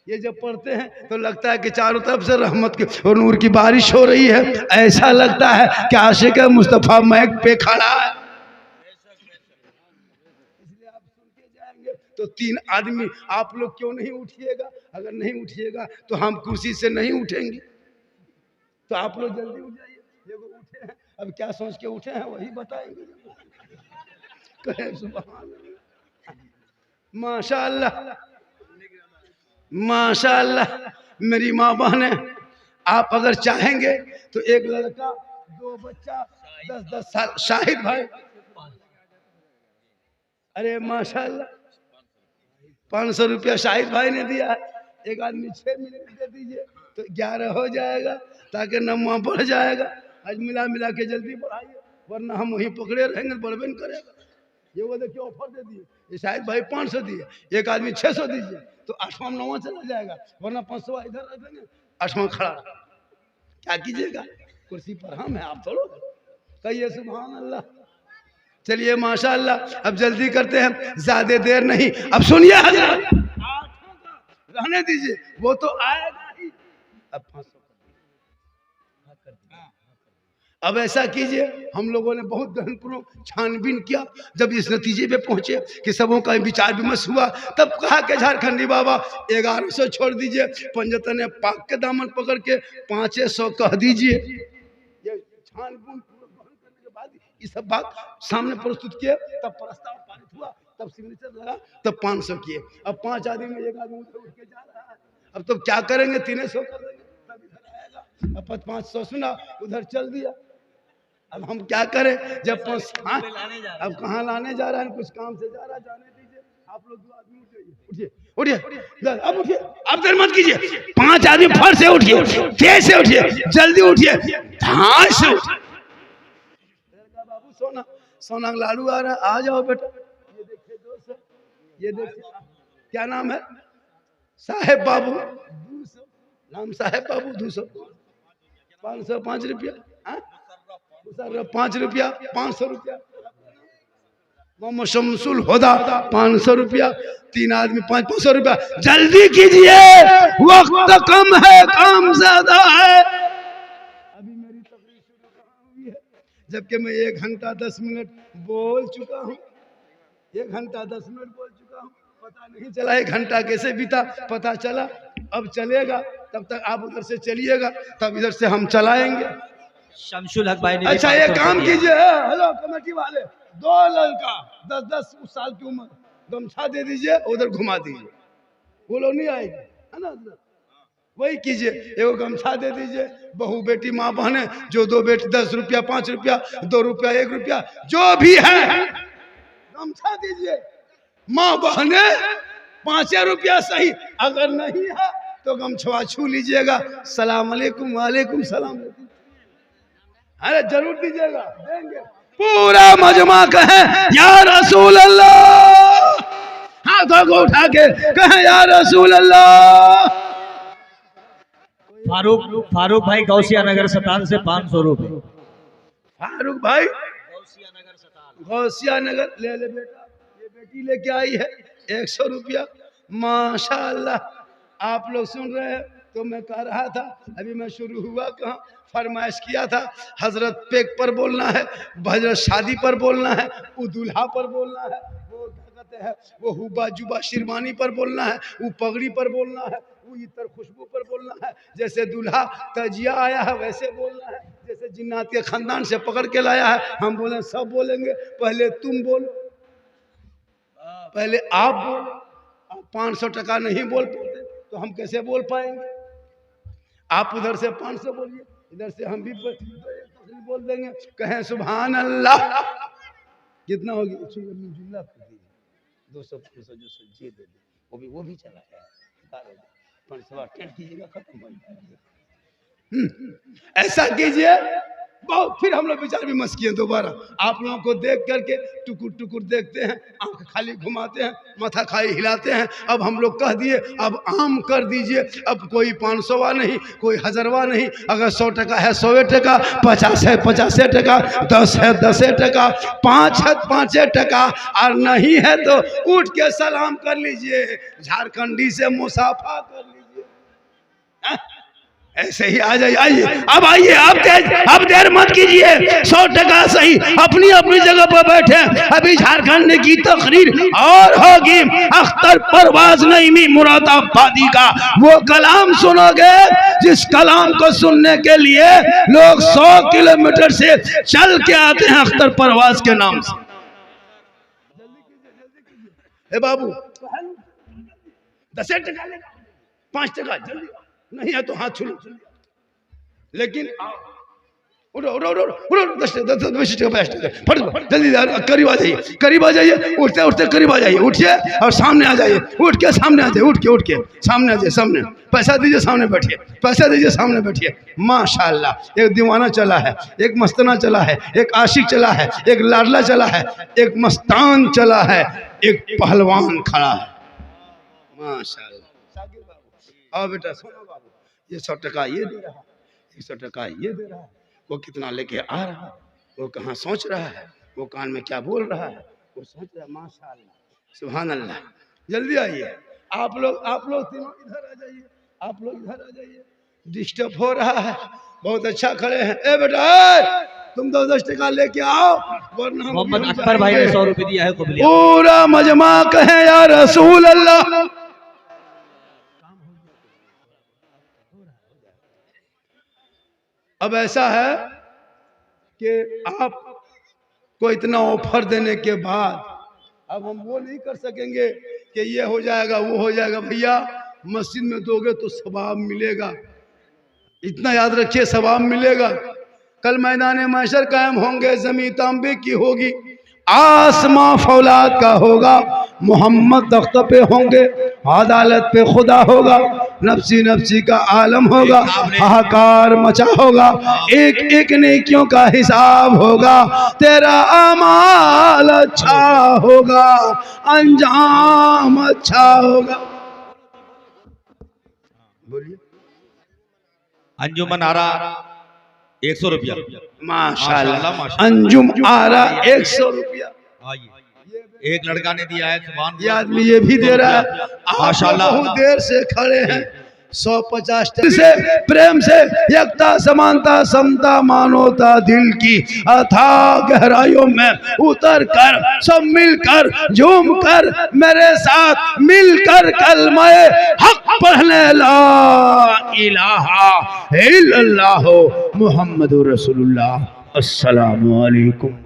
ये जब पढ़ते हैं तो लगता है कि चारों तरफ से रहमत की और नूर की बारिश हो रही है। ऐसा लगता है कि आशिक मुस्तफ़ा महक पे खड़ा है। तो 3 आदमी आप लोग क्यों नहीं उठिएगा। अगर नहीं उठिएगा तो हम कुर्सी से नहीं उठेंगे। तो आप लोग जल्दी उठ जाइए। देखो उठे हैं, अब क्या सोच के उठे हैं वही बताएंगे। कहे सुभान अल्लाह, माशाअल्लाह माशाअल्लाह। मेरी माँ बहन, आप अगर चाहेंगे तो एक लड़का 2 बच्चा 10-10 साल, शाहिद भाई, अरे माशाअल्लाह 500 रुपया शाहिद भाई ने दिया है। एक आदमी 6 मिनट दे दीजिए तो 11 हो जाएगा, ताकि नम्मा बढ़ जाएगा। आज मिला के जल्दी बढ़ाइए, वरना हम वहीं पकड़े रहेंगे, बढ़बे न करेगा। ये वो देखिए ऑफर दे दिए, ये शाहिद भाई 500 दिए, एक आदमी 600 दीजिए तो 8वां 9वां चला जाएगा, वरना 500 इधर रख देंगे, 8वां खड़ा। क्या कीजिएगा, कुर्सी पर हम हैं, आप थोड़ो। कहिए सुभान अल्लाह। चलिए माशाअल्लाह, अब जल्दी करते हैं, ज्यादा देर नहीं। अब सुनिए हज़रत, 8 रहने दीजिए, वो तो आएगा ही। अब 500 अब ऐसा कीजिए, हम लोगों ने बहुत गहनपूर्वक छानबीन किया। जब इस नतीजे पे पहुंचे कि सबों का विचार विमर्श हुआ, तब कहा कि झारखंडी बाबा 1100 छोड़ दीजिए, पंजतन पाक के दामन पकड़ के 500 कह दीजिए। ये छानबीन करने के बाद ये सब बात सामने प्रस्तुत किए, तब प्रस्ताव पारित हुआ, तब सिग्नेचर लगा, तब 500 किए। अब 5 आदमी में एक आदमी उठ के जा रहा है। अब तो क्या करेंगे, 300 कर देंगे, तब इधर आएगा। अब 500 सुना, उधर चल दिया। अब हम क्या करें, जब अब कहाँ लाने जा रहा है, कुछ काम से जा रहा है, जाने दीजिए। आप लोग 2 आदमी उठिए, अब उठिए, अब देर मत कीजिए। 5 आदमी फट से उठिए, तेज से उठिए, जल्दी उठिए, ध्यान से उठिए। बाबू सोना सोना लाडू आ रहा है, आ जाओ बेटा। ये देखिए दोस्त, ये देखिए क्या नाम है, साहेब बाबू 200, नाम साहेब बाबू 200, 505 रुपया, 5 रुपया, 500 रुपया। मोहम्मद शमसुल हुदा 500 रुपया, 3 आदमी 500 रुपया। जल्दी कीजिए, वक्त कम है, काम ज्यादा है। अभी मेरी तकरीर शुरू हुई है, जबकि मैं 1 घंटा 10 मिनट बोल चुका हूँ। 1 घंटा 10 मिनट बोल चुका हूँ, पता नहीं चला 1 घंटा कैसे बीता, पता चला। अब चलेगा, तब तक आप उधर से चलिएगा, तब इधर से हम चलाएंगे। शमशुल हक भाई ने अच्छा ये काम कीजिए, हेलो कमेटी वाले, 2 लड़का 10-10 साल की उम्र, गमछा दे दीजिए, उधर घुमा दीजिए, वो लोग नहीं आएगी, है ना। वही कीजिए, एगो गमछा दे दीजिए, बहू बेटी माँ बहने जो दो बेटी 10 रुपया 5 रुपया 2 रुपया 1 रुपया जो भी है गमछा दीजिए। माँ बहने 5 रुपया सही, अगर नहीं है तो गमछवा छू लीजिएगा, सलाम अलैकुम वालेकुम सलाम। अरे जरूर दीजिएगा, देंगे। पूरा मजमा कहे या रसूल अल्लाह, हाथों को उठा के कहे या रसूल अल्लाह। फारूक भाई गौसिया नगर सतान से 500 रुपए। फारूक भाई गौसिया नगर ले ले बेटा, ये बेटी लेके आई है 100 रुपया। माशाअल्लाह आप लोग सुन रहे हैं तो मैं कह रहा था, अभी मैं शुरू हुआ कहाँ, फरमाइश किया था हजरत पेक पर बोलना है, हजरत शादी पर बोलना है, वो दूल्हा पर बोलना है, वो क्या कहते हैं वो हुबा जुबा शिरवानी पर बोलना है, वो पगड़ी पर बोलना है, वो इतर खुशबू पर बोलना है, जैसे दूल्हा तजिया आया है वैसे बोलना है, जैसे जिन्नात के खानदान से पकड़ के लाया है हम बोले सब बोलेंगे। पहले तुम बोलो, पहले आप बोलो। आप 500 टका नहीं बोल पाते तो हम कैसे बोल पाएंगे? आप उधर से 500 बोलिए, इधर से हम भी बोल देंगे, कहें सुभान अल्लाह। कितना होगी? 200 दे दे, वो भी चला है, 500 टेंट कीजिएगा, खत्म हो जाएगा। ऐसा कीजिए बहुत, फिर हम लोग विचार विमर्श किए दोबारा। आप लोगों को देख करके टुकुर टुकुर देखते हैं, आंख खाली घुमाते हैं, माथा खाली हिलाते हैं। अब हम लोग कह दिए अब आम कर दीजिए, अब कोई 500वां नहीं, कोई 1000वां नहीं। अगर 100 टका है 100 टका, 50 है 50 टका, 10 है 10 टका, 5 है 5 टका, और नहीं है तो उठ के सलाम कर लीजिए, झारखंडी से मुसाफा कर लीजिए। ऐसे ही आ जाइए, आइए अब, आइए अब देर मत कीजिए। 100 टका सही, अपनी अपनी जगह पर बैठे। अभी झारखंड की तकरीर और होगी, अख्तर परवाज नईमी मुरादाबादी का वो कलाम सुनोगे जिस कलाम को सुनने के लिए लोग 100 किलोमीटर से चल के आते हैं अख्तर परवाज के नाम से। ए बाबू 10 टका लेगा, 5 टका जल्दी, नहीं है तो हाथ छू लो। लेकिन उठो उठो उठो उठो, 10 टका 5 टका फट जल्दी करीब आ जाइए, करीब आ जाइए, उठते उठते करीब आ जाइए, उठिए और सामने आ जाइए, उठ के सामने आ जाइए, उठ के सामने आ जाइए, सामने पैसा दीजिए, सामने बैठिए, पैसा दीजिए, सामने बैठिए। माशाअल्लाह एक दीवाना चला है, एक मस्तना चला है, एक आशिक चला है, एक लाडला चला है, एक मस्तान चला है, एक पहलवान खड़ा है। माशाअल्लाह। आओ बेटा, सुनो बाबू, ये 100 टका ये दे रहा, 100 टका ये दे रहा, वो कितना लेके आ रहा, वो कहाँ सोच रहा है, वो कान में क्या बोल रहा है, वो सोच रहा है। माशाअल्लाह सुभान अल्लाह। जल्दी आइए आप लोग तीनों इधर आ जाइए, आप लोग इधर आ जाइए, डिस्टर्ब हो रहा है। बहुत अच्छा खड़े हैं। ए बेटा तुम 10 टका लेके आओ, वरना मोहम्मद अकबर भाई ने 100 रुपए दिया है। पूरा मजमा कहे या रसूल अल्लाह। अब ऐसा है कि आपको इतना ऑफर देने के बाद अब हम वो नहीं कर सकेंगे कि ये हो जाएगा वो हो जाएगा। भैया मस्जिद में दोगे तो सवाब मिलेगा, इतना याद रखिए, सवाब मिलेगा। कल मैदान महशर कायम होंगे, ज़मीन तांबे की होगी, आसमां फौलाद का होगा, मोहम्मद तख्त पे होंगे, अदालत पे खुदा होगा, नफ्सी नफ्सी का आलम होगा, हाहाकार मचा होगा, एक एक नेकियों का हिसाब होगा, तेरा अमाल अच्छा होगा, अंजाम अच्छा होगा। बोलिए। अंजुमन आरा 100 रुपया। माशाल्लाह अंजुम आरा 100 रुपया। एक लड़का ने दिया है, सुभान। ये आदमी ये भी दे रहा है। माशाल्लाह बहुत देर से खड़े हैं। 150 से प्रेम से एकता समानता समता मानवता दिल की अथाह गहराइयों में उतर कर सब मिलकर झूम कर मेरे साथ मिलकर कलमाए हक पढ़ने ला इलाहा इल्लल्लाह मुहम्मदुर रसूलुल्लाह। अस्सलामु अलैकुम।